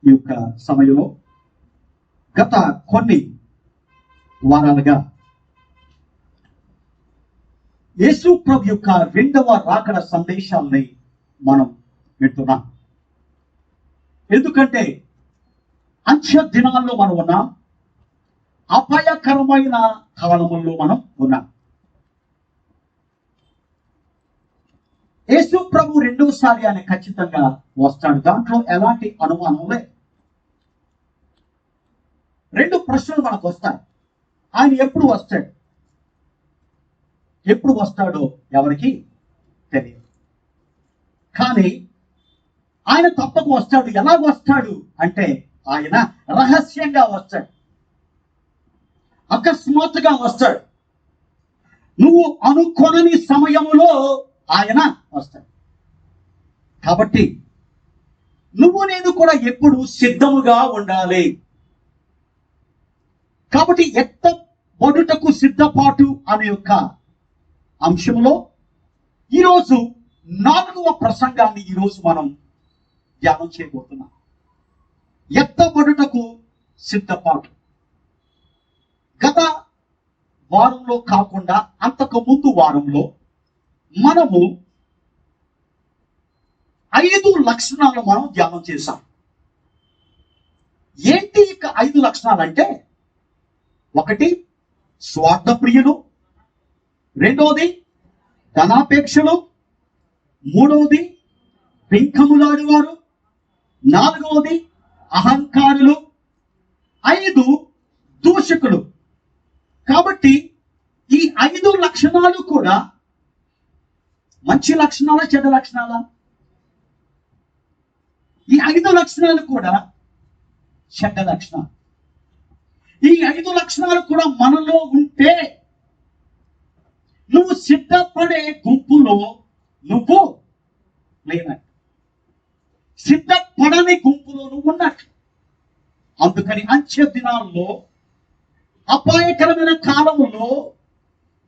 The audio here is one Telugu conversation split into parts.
ఈ యొక్క సమయంలో గత కొన్ని వారాలుగా యేసు ప్రభు యొక్క రెండవ రాకడ సందేశాలని మనం వింటున్నాం. ఎందుకంటే అంత్య దినాల్లో మనం ఉన్నాం, అపాయకరమైన కాలముల్లో మనం ఉన్నాం. యేసు ప్రభు రెండోసారి ఆయన ఖచ్చితంగా వస్తాడు, దాంట్లో ఎలాంటి అనుమానం లేదు. రెండు ప్రశ్నలు మనకు వస్తాయి. ఆయన ఎప్పుడు వస్తాడు, ఎప్పుడు వస్తాడో ఎవరికి తెలియదు. కానీ ఆయన తప్పక వస్తాడు. ఎలా వస్తాడు అంటే ఆయన రహస్యంగా వస్తాడు, అకస్మాత్తుగా వస్తాడు. నువ్వు అనుకోనని సమయంలో ఆయన వస్తాడు. కాబట్టి నువ్వు నేను కూడా ఎప్పుడు సిద్ధముగా ఉండాలి. కాబట్టి ఎత్తబడుటకు సిద్ధపాటు అనే యొక్క అంశంలో ఈరోజు 4వ ప్రసంగాన్ని ఈరోజు మనం ధ్యానం చేయబోతున్నాం. ఎత్తబడుటకు సిద్ధపాటు. గత వారంలో కాకుండా అంతకు ముందు వారంలో మనము 5 లక్షణాలు మనం ధ్యానం చేశాం. ఏంటి ఇక 5 లక్షణాలు అంటే, 1 స్వార్థప్రియులు, 2 ధనాపేక్షలు, 3 పెంకములాడువారు, 4 అహంకారులు, 5 దూషకులు. కాబట్టి ఈ 5 లక్షణాలు కూడా మంచి లక్షణాలా చెడ్డ లక్షణాలా? ఈ 5 లక్షణాలు కూడా చెడ్డ లక్షణాలు. ఈ 5 లక్షణాలు కూడా మనలో ఉంటే నువ్వు సిద్ధపడే గుంపులో నువ్వు లేనట్టు, సిద్ధపడని గుంపులో నువ్వు ఉన్నట్టు. అందుకని అంత్య దినాల్లో, అపాయకరమైన కాలంలో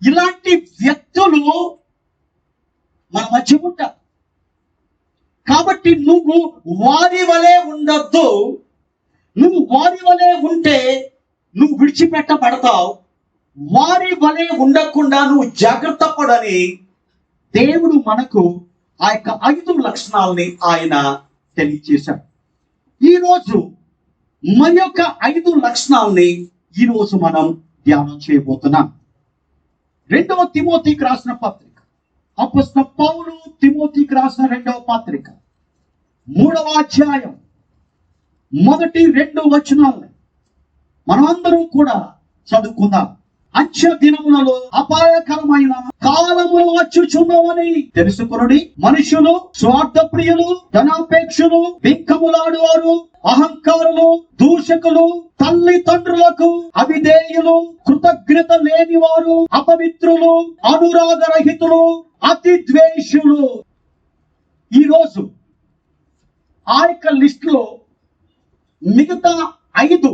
ఇలాంటి వ్యక్తులు మన మధ్య ఉంటారు. కాబట్టి నువ్వు వారి వలె ఉండొద్దు. నువ్వు వారి వలె ఉంటే నువ్వు విడిచిపెట్టబడతావు. వారి వలె ఉండకుండా నువ్వు జాగ్రత్త పడని దేవుడు మనకు ఆ యొక్క 5 లక్షణాలని ఆయన తెలియజేశాడు. ఈరోజు మన యొక్క 5 లక్షణాలని ఈరోజు మనం ధ్యానం చేయబోతున్నాం. 2వ తిమోతికి రాసిన పత్రిక, అపోస్తలుడైన పౌలు తిమోతికి రాసిన 2వ పత్రిక 3వ అధ్యాయం మొదటి 2 వచనాలని మనమందరం కూడా చదువుకుందాం. అంత్య దినములలో అపాయకరమైన కాలములు వచ్చుచున్నవని తెలుసుకొనుడి. మనుషులు స్వార్థప్రియులు, ధనాపేక్షలు, బింకములాడువారు, అహంకారులు, దూషకులు, తల్లిదండ్రులకు అవిధేయులు, కృతజ్ఞత లేనివారు, అపవిత్రులు, అనురాగరహితులు, అతి ద్వేషులు. ఈరోజు ఆ యొక్క లిస్టులో మిగతా 5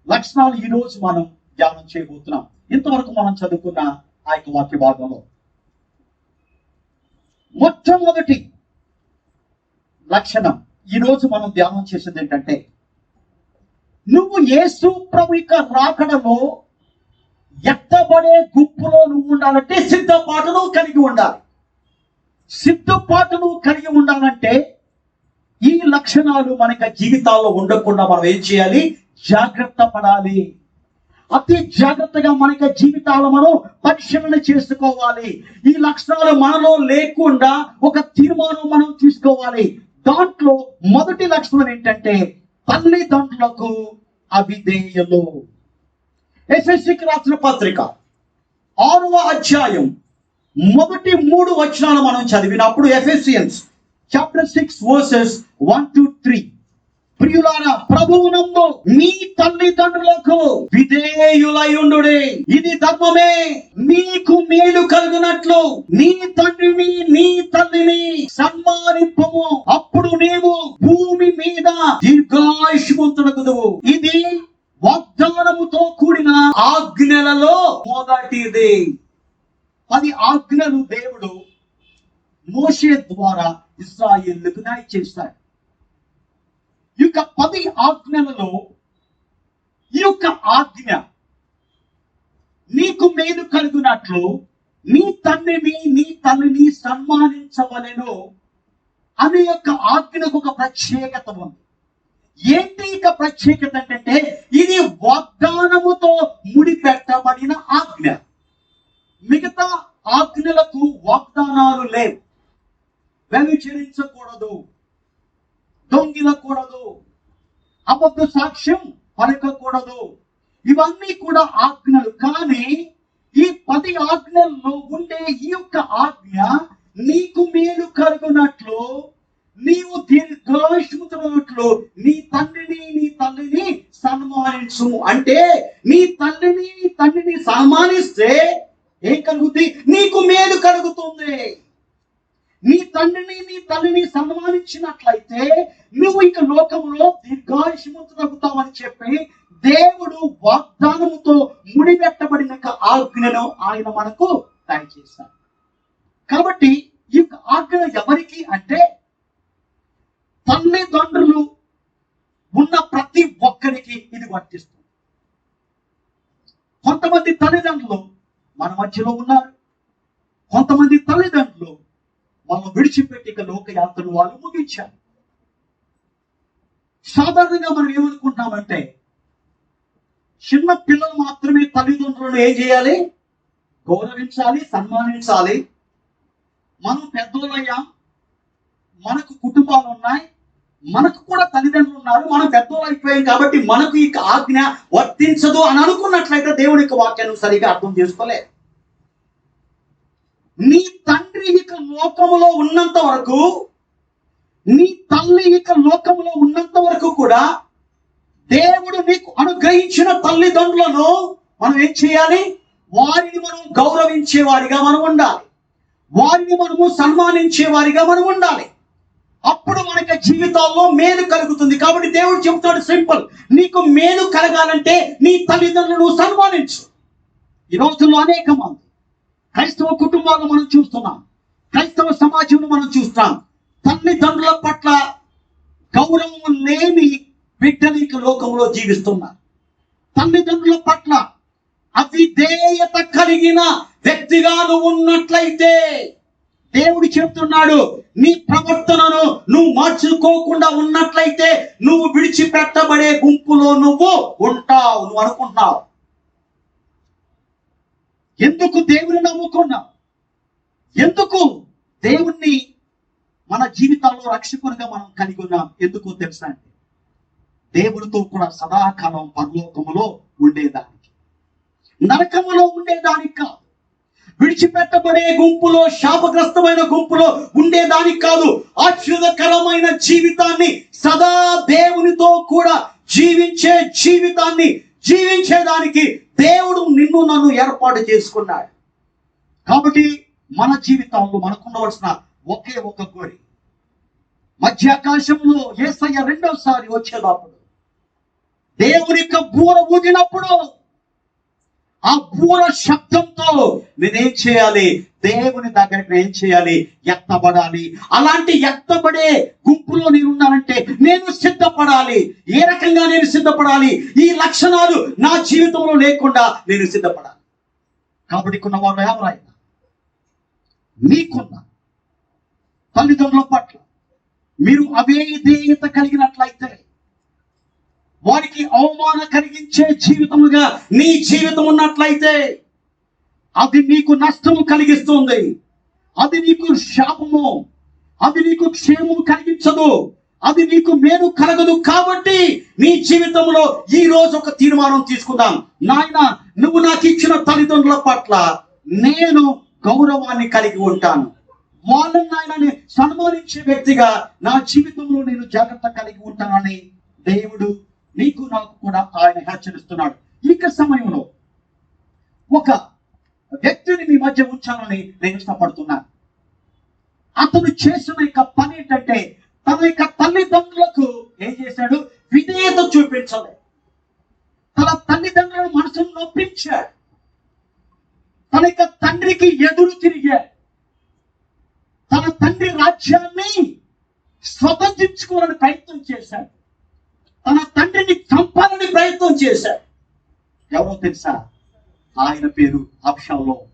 లక్షణాలు ఈరోజు మనం ధ్యానం చేయబోతున్నాం. ఇంతవరకు మనం చదువుకున్న ఆ యొక్క వాక్య భాగంలో మొట్టమొదటి లక్షణం ఈరోజు మనం ధ్యానం చేసేది ఏంటంటే, నువ్వు యేసు ప్రభు యొక్క రాకడలో ఎత్తబడే గుంపులో నువ్వు ఉండాలంటే సిద్ధపాటును కలిగి ఉండాలి. సిద్ధపాటును కలిగి ఉండాలంటే ఈ లక్షణాలు మనకి జీవితాల్లో ఉండకుండా మనం ఏం చేయాలి? జాగ్రత్త పడాలి. అతి జాగ్రత్తగా మనకి జీవితాలు మనం పరిశీలన చేసుకోవాలి. ఈ లక్షణాలు మనలో లేకుండా ఒక తీర్మానం మనం తీసుకోవాలి. దాంట్లో మొదటి లక్షణం ఏంటంటే, తల్లిదండ్రులకు అవిధేయులు. ఎఫెసీకి రాసిన పత్రిక 6వ అధ్యాయం మొదటి 3 వచనాలు మనం చదివినప్పుడు, ఎఫెసియన్స్ చాప్టర్ 6 వర్సెస్ 1 to 3, ప్రియులారా ప్రభువునందు మీ తల్లిదండ్రులకు విధేయులై ఉండుడి, ఇది ధర్మమే, మీకు మేలు కలుగునట్లు నీ తండ్రిని నీ తల్లిని సన్మానింపము, అప్పుడు నీవు భూమి మీద దీర్ఘాయుష్మంతుడగుదువు. ఇది వాగ్దానముతో కూడిన ఆజ్ఞలలో మొదటిది. 10 ఆజ్ఞలు దేవుడు మోషే ద్వారా ఇశ్రాయేలుకు చేస్తాడు. ఈ యొక్క 10 ఆజ్ఞలలో ఈ యొక్క ఆజ్ఞ నీకు మేలు కలుగునట్లు నీ తల్లిని సన్మానించవలెను అనే యొక్క ఆజ్ఞకు ఒక ప్రత్యేకత ఉంది. ఏంటి ఇక ప్రత్యేకత అంటే ఇది వాగ్దానముతో ముడిపెట్టబడిన ఆజ్ఞ. మిగతా ఆజ్ఞలకు వాగ్దానాలు లేవు. వ్యభిచరించకూడదు, దొంగిలకూడదు, అబద్ధ సాక్ష్యం పలకకూడదు, ఇవన్నీ కూడా ఆజ్ఞలు. కానీ ఈ 10 ఆజ్ఞల్లో ఉండే ఈ యొక్క ఆజ్ఞ నీకు మేలు కలుగునట్లు నీవు దీర్ఘాయుష్మంతునట్లు నీ తల్లిని సన్మానించు. అంటే నీ తండ్రిని సన్మానిస్తే ఏం కలుగుతుంది? నీకు మేలు కలుగుతుంది. నీ తల్లిని సన్మానించినట్లయితే నువ్వు ఇక లోకంలో దీర్ఘాయుష్మంతుడవుతావని చెప్పి దేవుడు వాగ్దానముతో ముడిపెట్టబడిన ఆజ్ఞను ఆయన మనకు దయచేశాడు. కాబట్టి ఈ ఆజ్ఞ ఎవరికి అంటే తల్లిదండ్రులు ఉన్న ప్రతి ఒక్కరికి ఇది వర్తిస్తుంది. కొంతమంది తల్లిదండ్రులు మన మధ్యలో ఉన్నారు, కొంతమంది తల్లిదండ్రులు వాళ్ళు విడిచిపెట్టి ఇక లోకయాత్రను వాళ్ళు ముగించారు. సాధారణంగా మనం ఏమనుకుంటామంటే చిన్న పిల్లలు మాత్రమే తల్లిదండ్రులను ఏం చేయాలి? గౌరవించాలి, సన్మానించాలి. మనం పెద్దోళ్ళయ్యాం, మనకు కుటుంబాలు ఉన్నాయి, మనకు కూడా తల్లిదండ్రులు ఉన్నారు, మనం పెద్దోళ్ళు అయిపోయాం కాబట్టి మనకు ఈ ఆజ్ఞ వర్తించదు అని అనుకున్నట్లయితే దేవుని యొక్క వాక్యాన్ని సరిగా అర్థం చేసుకోలేదు. నీ తండ్రి ఇక లోకములో ఉన్నంత వరకు, నీ తల్లి ఇక లోకములో ఉన్నంత వరకు కూడా దేవుడు నీకు అనుగ్రహించిన తల్లిదండ్రులను మనం ఏం చేయాలి? వారిని మనం గౌరవించే వారిగా మనం ఉండాలి, వారిని మనము సన్మానించే వారిగా మనం ఉండాలి. అప్పుడు మనకి జీవితాల్లో మేలు కలుగుతుంది. కాబట్టి దేవుడు చెబుతాడు సింపుల్, నీకు మేలు కలగాలంటే నీ తల్లిదండ్రులను సన్మానించు. ఈ రోజుల్లో అనేక మంది క్రైస్తవ కుటుంబాలను మనం చూస్తున్నాం, క్రైస్తవ సమాజంలో మనం చూస్తున్నాం, తల్లిదండ్రుల పట్ల గౌరవం లేని బిడ్డలిక లోకంలో జీవిస్తున్నారు. తల్లిదండ్రుల పట్ల అవిధేయత కలిగిన వ్యక్తిగా నువ్వు ఉన్నట్లయితే దేవుడు చెప్తున్నాడు, నీ ప్రవర్తనను నువ్వు మార్చుకోకుండా ఉన్నట్లయితే నువ్వు విడిచిపెట్టబడే గుంపులో నువ్వు ఉంటావు. నువ్వు అనుకుంటున్నావు, ఎందుకు దేవుని నమ్ముకున్నావు? ఎందుకు దేవుణ్ణి మన జీవితాల్లో రక్షకునిగా మనం కలిగి ఉన్నాం? ఎందుకు తెలుసా అంటే దేవుడితో కూడా సదాకాలం పరలోకములో ఉండేదానికి, నరకములో ఉండేదానికి కాదు. విడిచిపెట్టబడే గుంపులో, శాపగ్రస్తమైన గుంపులో ఉండేదానికి కాదు. ఆశీర్వదకరమైన జీవితాన్ని, సదా దేవునితో కూడా జీవించే జీవితాన్ని జీవించేదానికి దేవుడు నిన్ను నన్ను ఏర్పాటు చేసుకున్నాడు. కాబట్టి మన జీవితంలో మనకుండవలసిన ఒకే ఒక కోరి, మధ్యాకాశంలో యేసయ్య రెండోసారి వచ్చేటప్పుడు దేవుని యొక్క బూర ఊదినప్పుడు ఆ బూర శబ్దంతో నేనేం చేయాలి? దేవుని దగ్గరికి ఏం చేయాలి? ఎత్తబడాలి. అలాంటి ఎత్తబడే గుంపులో నేనున్నానంటే నేను సిద్ధపడాలి. ఏ రకంగా నేను సిద్ధపడాలి? ఈ లక్షణాలు నా జీవితంలో లేకుండా నేను సిద్ధపడాలి. కాబట్టి కొన్నవారు ఎవరైనా మీకున్న తల్లిదండ్రుల పట్ల మీరు అవిధేయత కలిగినట్లయితే, వారికి అవమానం కలిగించే జీవితముగా నీ జీవితం ఉన్నట్లయితే అది నీకు నష్టము కలిగిస్తుంది, అది నీకు శాపము, అది నీకు క్షేమము కలిగించదు, అది నీకు మేలు కలగదు. కాబట్టి నీ జీవితంలో ఈ రోజు ఒక తీర్మానం తీసుకుందాం. నాయన, నువ్వు నాకు ఇచ్చిన తల్లిదండ్రుల పట్ల నేను గౌరవాన్ని కలిగి ఉంటాను, వాళ్ళని నాయనని సన్మానించే వ్యక్తిగా నా జీవితంలో నేను జాగ్రత్త కలిగి ఉంటానని దేవుడు నీకు నాకు కూడా ఆయన హెచ్చరిస్తున్నాడు. ఇక సమయంలో ఒక వ్యక్తిని మీ మధ్య ఉంచాలని నేను ఇష్టపడుతున్నాను. అతను చేసిన యొక్క పని ఏంటంటే తన యొక్క తల్లిదండ్రులకు ఏం చేశాడు? విధేయత చూపించాలి. తన తల్లిదండ్రుల మనసును నొప్పించాడు. తన యొక్క తండ్రికి ఎదురు తిరిగాడు. తన తండ్రి రాజ్యాన్ని స్వతంత్రించుకోవాలని ప్రయత్నం చేశాడు. తన తండ్రిని చంపాలని ప్రయత్నం చేశాడు. ఎవరో తెలుసా? ఆయన పేరు అబ్షాలోము.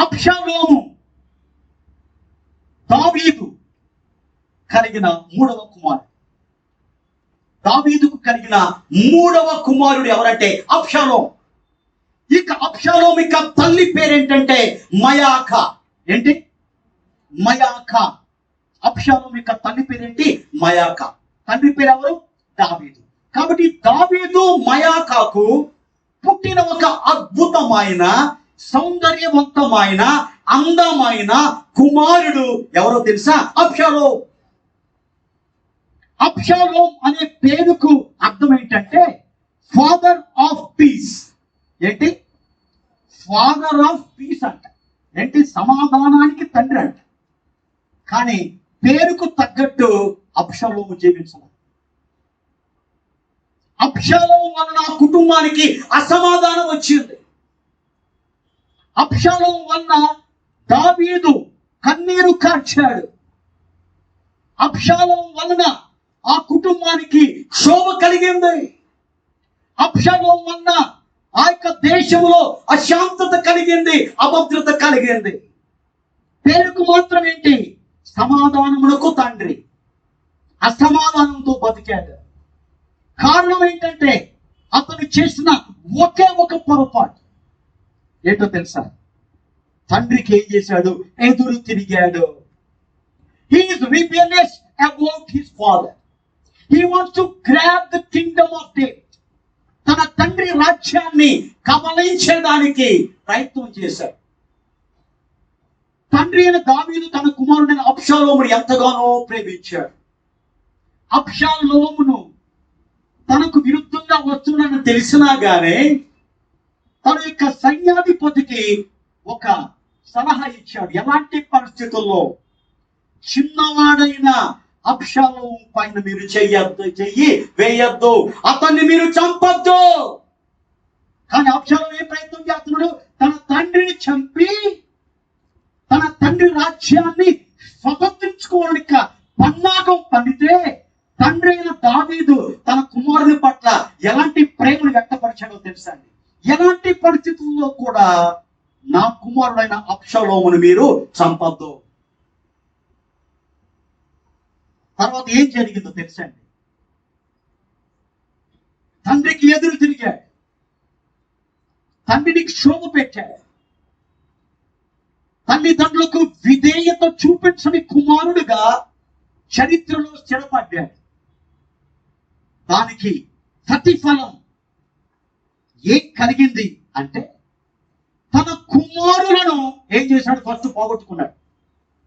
అబ్షాలోము దావీదు కలిగిన మూడవ కుమారుడు. దావీదుకు కలిగిన మూడవ కుమారుడు ఎవరంటే అబ్షాలోము. ఇక అబ్షాలోము ఇక తల్లి పేరేంటంటే మయాక. ఏంటి? మయాక. అబ్షాలోము ఇక తల్లి పేరేంటి? మయాక. తండ్రి పేరు ఎవరు? దావీదు. కాబట్టి దావీదు మయాకాకు పుట్టిన ఒక అద్భుతమైన, సౌందర్యవంతమైన, అందమైన కుమారుడు ఎవరో తెలుసా? అబ్షాలోము. అబ్షాలోము అనే పేరుకు అర్థం ఏంటంటే ఫాదర్ ఆఫ్ పీస్. ఏంటి? ఫాదర్ ఆఫ్ పీస్ అంట. ఏంటి? సమాధానానికి తండ్రి అంట. కానీ పేరుకు తగ్గట్టు అబ్షాలోము జీవించాలి. అబ్షాలోము వలన ఆ కుటుంబానికి అసమాధానం వచ్చింది. అబ్షాలోము వలన దావీదు కన్నీరు కార్చాడు. అబ్షాలోము వలన ఆ కుటుంబానికి క్షోభ కలిగింది. అబ్షాలోము వలన ఆ యొక్క దేశంలో అశాంతత కలిగింది, అభద్రత కలిగింది. పేరుకు మాత్రం ఏంటి? సమాధానమునకు తండ్రి. అసమాధానంతో బతికాడు. కారణం ఏంటంటే అతను చేసిన ఒకే ఒక పొరపాటు. ఏంటో తెలుసా? తండ్రికి ఏం చేశాడు? ఎదురు తిరిగాడు. He is rebellious about his father. He wants to grab the kingdom of David. తన తండ్రి రాజ్యాన్ని కబళించేదానికి ప్రయత్నం చేశాడు. తండ్రి అయిన దావీదు తన కుమారుడైన అబ్షాలోమును ఎంతగానో ప్రేమించాడు. అబ్షాలోమును తనకు విరుద్ధంగా వస్తున్నాడని తెలిసినా గానే తన యొక్క సైన్యాధిపతికి ఒక సలహా ఇచ్చాడు. ఎలాంటి పరిస్థితుల్లో చిన్నవాడైన అబ్షాలోము పైన మీరు చెయ్యి వేయద్దు, అతన్ని మీరు చంపొద్దు. కానీ అబ్షాలోము ఏ ప్రయత్నం చేస్తున్నాడు? తన తండ్రిని చంపి తన తండ్రి రాజ్యాన్ని స్వతంత్రించుకోవడానికి పన్నాగం పన్నితే తండ్రి అయిన దావీదు తన కుమారుని పట్ల ఎలాంటి ప్రేమను వ్యక్తపరిచాడో తెలుసా అండి? ఎలాంటి పరిస్థితుల్లో కూడా నా కుమారుడైన అబ్షాలోమును మీరు చంపొద్దు. తర్వాత ఏం జరిగిందో తెలుసా అండి? తండ్రికి ఎదురు తిరిగాడు, తండ్రిని క్షోభ పెట్టాడు. తల్లిదండ్రులకు విధేయత చూపించని కుమారుడుగా చరిత్రలో స్థిరపడ్డాడు. దానికి ప్రతిఫలం ఏం కలిగింది అంటే తన కుమారులను ఏం చేశాడు? ఫస్ట్ పోగొట్టుకున్నాడు.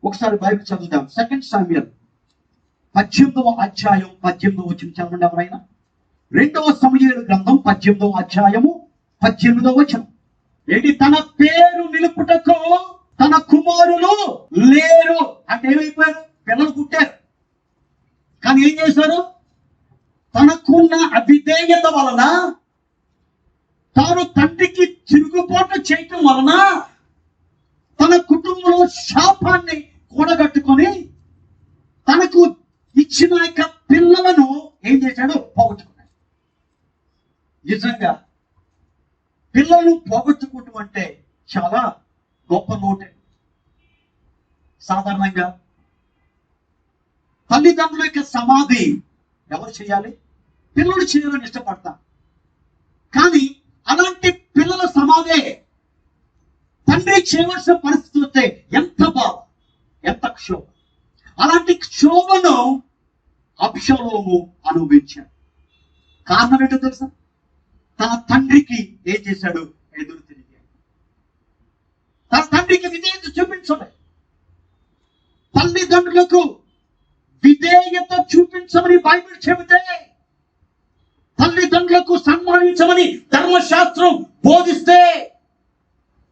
ఒకసారి బైబిల్ చదువుదాం. 2 సామ్యూయల్ 18వ అధ్యాయం 18వ వచనం చదవండి ఎవరైనా. 2వ సమూయేలు గ్రంథం 18వ అధ్యాయము 18వ వచనం. ఏంటి? తన పేరు నిలుపుటకు తన కుమారులు లేరు అంటే ఏమైపోయారు? పిల్లలు పుట్టారు. కానీ ఏం చేశారు? తనకున్న అవిధేయత వలన, తాను తండ్రికి తిరుగుబాటు చేయటం వలన తన కుటుంబంలో శాపాన్ని కూడగట్టుకొని తనకు ఇచ్చిన యొక్క పిల్లలను ఏం చేశాడు? పోగొట్టుకున్నాడు. నిజంగా పిల్లలను పోగొట్టుకోవటం అంటే చాలా గొప్ప నోటే. సాధారణంగా తల్లిదండ్రుల యొక్క సమాధి ఎవరు చేయాలి? పిల్లలు చేయాలని ఇష్టపడతారు. కానీ అలాంటి పిల్లల సమాధే తండ్రి చేయవలసిన పరిస్థితి వస్తే ఎంత బాధ, ఎంత క్షోభ. అలాంటి క్షోభను అబ్షాలోము అనుభవించాడు. కారణం ఏంటో తెలుసా? తన తండ్రికి ఏం చేశాడు? ఎదురు తిరిగాడు. తన తండ్రికి విధేయత చూపించలే. తల్లిదండ్రులకు విధేయత చూపించమని బైబిల్ చెబితే, తల్లిదండ్రులకు సన్మానించమని ధర్మశాస్త్రం బోధిస్తే,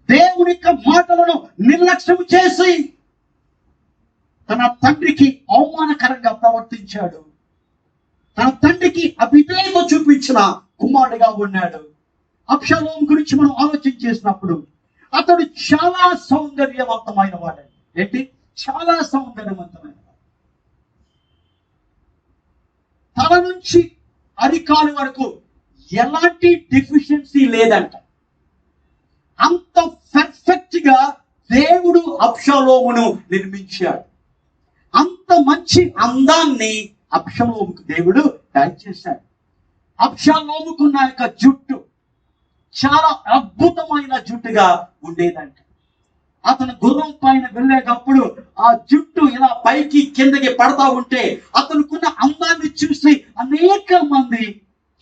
దేవుని యొక్క మాటలను నిర్లక్ష్యం చేసి తన తండ్రికి అవమానకరంగా ప్రవర్తించాడు. తన తండ్రికి అవిధేయత చూపించిన కుమారుడిగా ఉన్నాడు. అబ్షాలోము గురించి మనం ఆలోచన చేసినప్పుడు అతడు చాలా సౌందర్యవంతమైన వాడు. ఏంటి? చాలా సౌందర్యవంతమైన వాడు. తల నుంచి అరికాలు వరకు ఎలాంటి డెఫిషియన్సీ లేదంట. అంత పర్ఫెక్ట్ గా దేవుడు అబ్షాలోమును నిర్మించాడు. అంత మంచి అందాన్ని అబ్షాలోముకు దేవుడు దయచేశాడు. అబ్షాలోముకున్న యొక్క జుట్టు చాలా అద్భుతమైన జుట్టుగా ఉండేదంట. అతను గుర్రం పైన వెళ్ళేటప్పుడు ఆ జుట్టు ఇలా పైకి కిందకి పడతా ఉంటే అతనుకున్న అందాన్ని చూసి అనేక మంది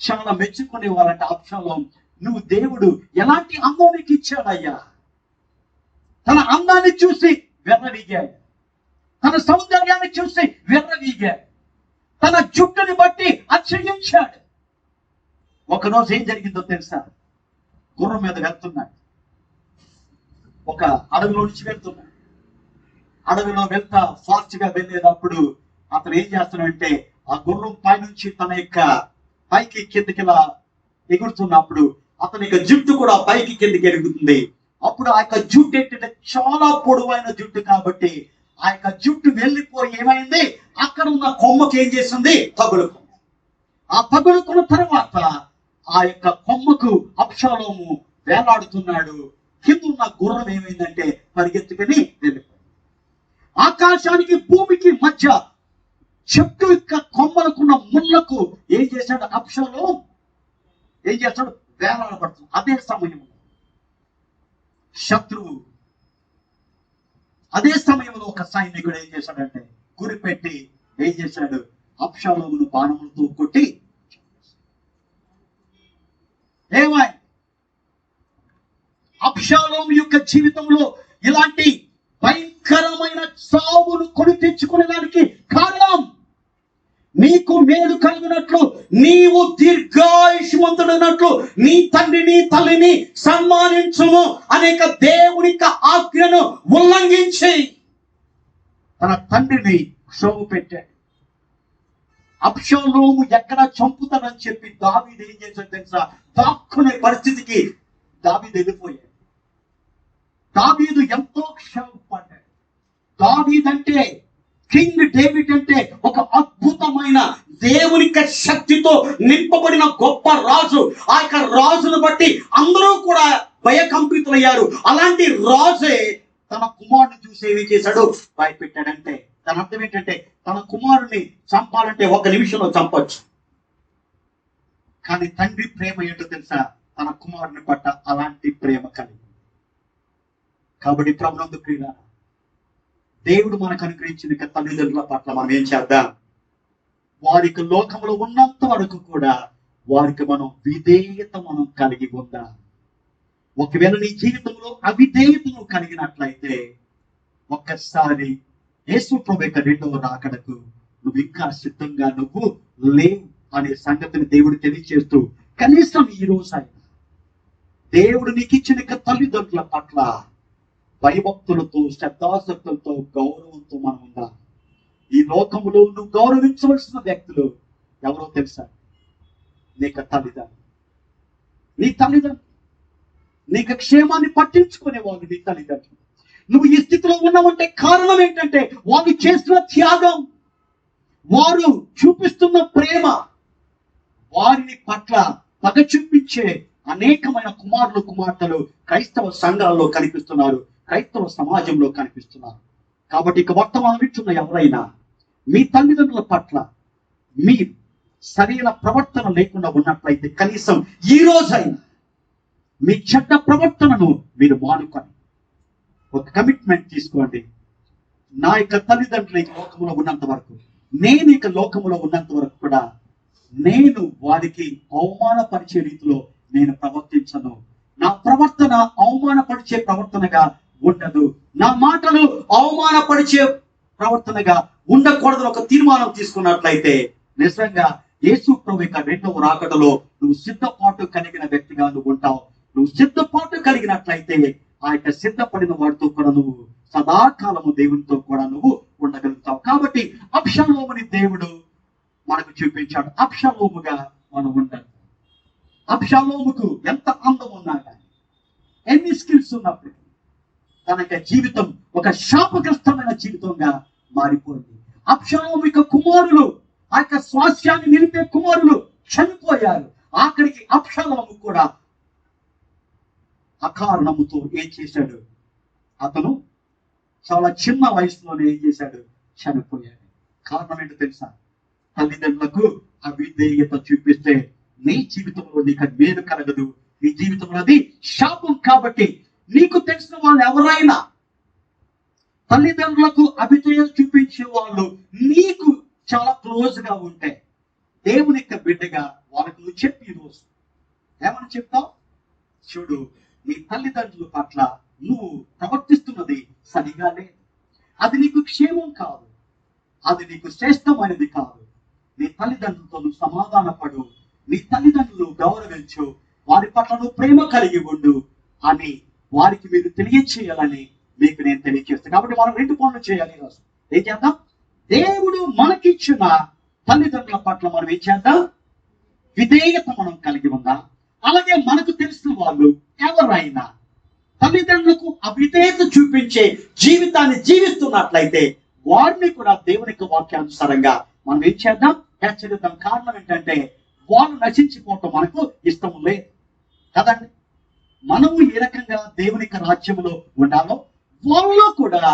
చాలా మెచ్చుకునేవారంట. అబ్షాలోము, నువ్వు దేవుడు ఎలాంటి అందం నీకు ఇచ్చాడయ్యా. తన అందాన్ని చూసి వెర్రవీగాడు, తన సౌందర్యాన్ని చూసి వెర్రవీగాడు, తన జుట్టుని బట్టి అతిశయించాడు. ఒకరోజు ఏం జరిగిందో తెలుసా? గుర్రం మీద వెళ్తున్నాడు, ఒక అడవిలో నుంచి వెళ్తున్నాడు. అడవిలో వెళ్తా ఫాస్ట్ గా వెళ్ళేటప్పుడు అతను ఏం చేస్తున్నాడంటే ఆ గుర్రం పైనుంచి తన యొక్క పైకి కిందకిలా ఎగురుతున్నప్పుడు అతని యొక్క జుట్టు కూడా పైకి కిందకి ఎగురుతుంది. అప్పుడు ఆ యొక్క జుట్టు ఏంటంటే చాలా పొడవైన జుట్టు కాబట్టి ఆ యొక్క జుట్టు వెళ్ళిపోయి ఏమైంది, అక్కడ ఉన్న కొమ్మకి ఏం చేసింది, తగులుకుంది. ఆ తగులుకున్న తర్వాత ఆ యొక్క కొమ్మకు అబ్షాలోము వేలాడుతున్నాడు. కింద ఉన్న గుర్రం ఏమైందంటే పరిగెత్తుకుని వెళ్ళిపోయింది. ఆకాశానికి భూమికి మధ్య చెట్టు యొక్క కొమ్మలకున్న ముళ్ళకు ఏం చేశాడు అబ్షాలోము, ఏం చేస్తాడు, వేలాడబడుతుంది. అదే సమయంలో శత్రువు, అదే సమయంలో ఒక సైనికుడు ఏం చేశాడంటే గురిపెట్టి ఏం చేశాడు, అబ్షాలోమును బాణములతో కొట్టి ఏమై అబ్షాలోము యొక్క జీవితంలో ఇలాంటి భయంకరమైన సావును కొని తెచ్చుకునేదానికి కారణం, నీకు మేలు కలిగినట్లు, నీవు దీర్ఘాయుష్మంతుడైనట్లు నీ తండ్రిని తల్లిని సన్మానించుము అనేక దేవుని యొక్క ఆజ్ఞను ఉల్లంఘించి తన తండ్రిని క్షోభ పెట్టాడు. అబ్షాలోము ఎక్కడ చంపుతాడని చెప్పి దావీదు ఏం చేశాడు తెలుసా? దాక్కునే పరిస్థితికి దావీదు వెళ్ళిపోయాడు. దావీదు ఎంతో క్షోభపడ్డాడు. దావీదు అంటే, కింగ్ డేవిడ్ అంటే ఒక అద్భుతమైన దేవుని శక్తితో నింపబడిన గొప్ప రాజు. ఆ యొక్క రాజును బట్టి అందరూ కూడా భయకంపితులయ్యారు. అలాంటి రాజే తన కుమారుని చూసి ఏమి చేశాడు, భయపెట్టాడంటే దాని అర్థం ఏంటంటే తన కుమారుని చంపాలంటే ఒక నిమిషంలో చంపొచ్చు. కానీ తండ్రి ప్రేమ ఏంటో తెలుసా? తన కుమారుని పట్ల అలాంటి ప్రేమ కలిగి. కాబట్టి ప్రభునందు ప్రియులారా, దేవుడు మనకు అనుగ్రహించిన తల్లిదండ్రుల పట్ల మనం ఏం చేద్దాం? వారికి లోకంలో ఉన్నంత వరకు కూడా వారికి మనం విధేయత మనం కలిగి ఉందాం. ఒకవేళ నీ జీవితంలో అవిధేయతను కలిగినట్లయితే ఒక్కసారి యేసు ప్రభు యొక్క రెండవ రాకడకు నువ్వు ఇంకా సిద్ధంగా నువ్వు లేవు అనే సంగతిని దేవుడు తెలియజేస్తూ, కనీసం ఈ రోజు అయినా దేవుడు నీకు ఇచ్చిన తల్లిదండ్రుల పట్ల భయభక్తులతో, శ్రద్ధాసక్తులతో, గౌరవంతో మనం ఉండాలి. ఈ లోకంలో నువ్వు గౌరవించవలసిన వ్యక్తులు ఎవరో తెలుసా? నీకు తల్లిదండ్రులు. నీ తల్లిదండ్రులు నీకు క్షేమాన్ని పట్టించుకునే వాళ్ళు నీ తల్లిదండ్రులు. నువ్వు ఈ స్థితిలో ఉన్నావంటే కారణం ఏంటంటే వాళ్ళు చేస్తున్న త్యాగం, వారు చూపిస్తున్న ప్రేమ. వారిని పట్ల పగ చూపించే అనేకమైన కుమారులు కుమార్తెలు క్రైస్తవ సంఘాల్లో కనిపిస్తున్నారు, క్రైస్తవ సమాజంలో కనిపిస్తున్నారు. కాబట్టి ఇక వర్తమానం వింటున్న ఎవరైనా మీ తల్లిదండ్రుల పట్ల మీ సరైన ప్రవర్తన లేకుండా ఉన్నట్లయితే కనీసం ఈ రోజైనా మీ చెడ్డ ప్రవర్తనను మీరు మానుకొని ఒక కమిట్మెంట్ తీసుకోండి. నా యొక్క తల్లిదండ్రులు ఈ లోకంలో ఉన్నంత వరకు, నేను ఇక లోకంలో ఉన్నంత వరకు కూడా నేను వారికి అవమానపరిచే రీతిలో నేను ప్రవర్తించను. నా ప్రవర్తన అవమానపరిచే ప్రవర్తనగా ఉండదు. నా మాటలు అవమానపరిచే ప్రవర్తనగా ఉండకూడదు. ఒక తీర్మానం తీసుకున్నట్లయితే నిజంగా యేసు ప్రభు యొక్క రెండవ రాకడలో నువ్వు సిద్ధపాటు కలిగిన వ్యక్తిగా నువ్వు ఉంటావు. నువ్వు సిద్ధపాటు కలిగినట్లయితే ఆ యొక్క సిద్ధపడిన వాడితో కూడా నువ్వు సదాకాలము దేవునితో కూడా నువ్వు ఉండగలుగుతావు. కాబట్టి అబ్షాలోముని దేవుడు మనకు చూపించాడు. అబ్షాలోముగా మనం ఉండాలి. అబ్షాలోముకు ఎంత అందం ఉన్నా కానీ, ఎన్ని స్కిల్స్ ఉన్నప్పటికీ తన యొక్క జీవితం ఒక శాపగ్రస్తమైన జీవితంగా మారిపోయింది. అబ్షాలోము యొక్క కుమారులు ఆ యొక్క స్వాస్యాన్ని నిలిపే కుమారులు చనిపోయారు. ఆఖరికి అబ్షాలోము కూడా అకారణముతో ఏం చేశాడు? అతను చాలా చిన్న వయసులోనే ఏం చేశాడు? చనిపోయాడు. కారణం ఏంటో తెలుసా? తల్లిదండ్రులకు అవిధేయత చూపిస్తే నీ జీవితంలో నీకు మేలు కలగదు, నీ జీవితంలో అది శాపం. కాబట్టి నీకు తెలిసిన వాళ్ళు ఎవరైనా తల్లిదండ్రులకు అవిధేయత చూపించే వాళ్ళు నీకు చాలా క్లోజ్ గా ఉంటే, దేవుని యొక్క బిడ్డగా వాళ్ళకు నువ్వు చెప్పి ఈరోజు ఏమని చెప్తావు? చూడు, నీ తల్లిదండ్రుల పట్ల నువ్వు ప్రవర్తిస్తున్నది సరిగా లేదు, అది నీకు క్షేమం కాదు, అది నీకు శ్రేష్టమైనది కాదు. నీ తల్లిదండ్రులతో నువ్వు సమాధానపడు, నీ తల్లిదండ్రులు గౌరవించు, వారి పట్ల నువ్వు ప్రేమ కలిగి ఉండు అని వారికి మీరు తెలియచేయాలని మీకు నేను తెలియజేస్తాను. కాబట్టి మనం 2 పనులు చేయాలి ఈరోజు. ఏం చేద్దాం? దేవుడు మనకిచ్చిన తల్లిదండ్రుల పట్ల మనం ఏం చేద్దాం? విధేయత మనం కలిగి ఉందాం. అలాగే మనకు తెలిసిన వాళ్ళు ఎవరైనా తల్లిదండ్రులకు అవిధేయత చూపించే జీవితాన్ని జీవిస్తున్నట్లయితే వారిని కూడా దేవుని యొక్క వాక్యానుసారంగా మనం ఏం చేద్దాం? హెచ్చరిద్దాం. కారణం ఏంటంటే వాళ్ళు నశించిపోవటం మనకు ఇష్టం లేదు కదండి. మనము ఏ రకంగా దేవుని యొక్క రాజ్యంలో ఉండాలో వాళ్ళలో కూడా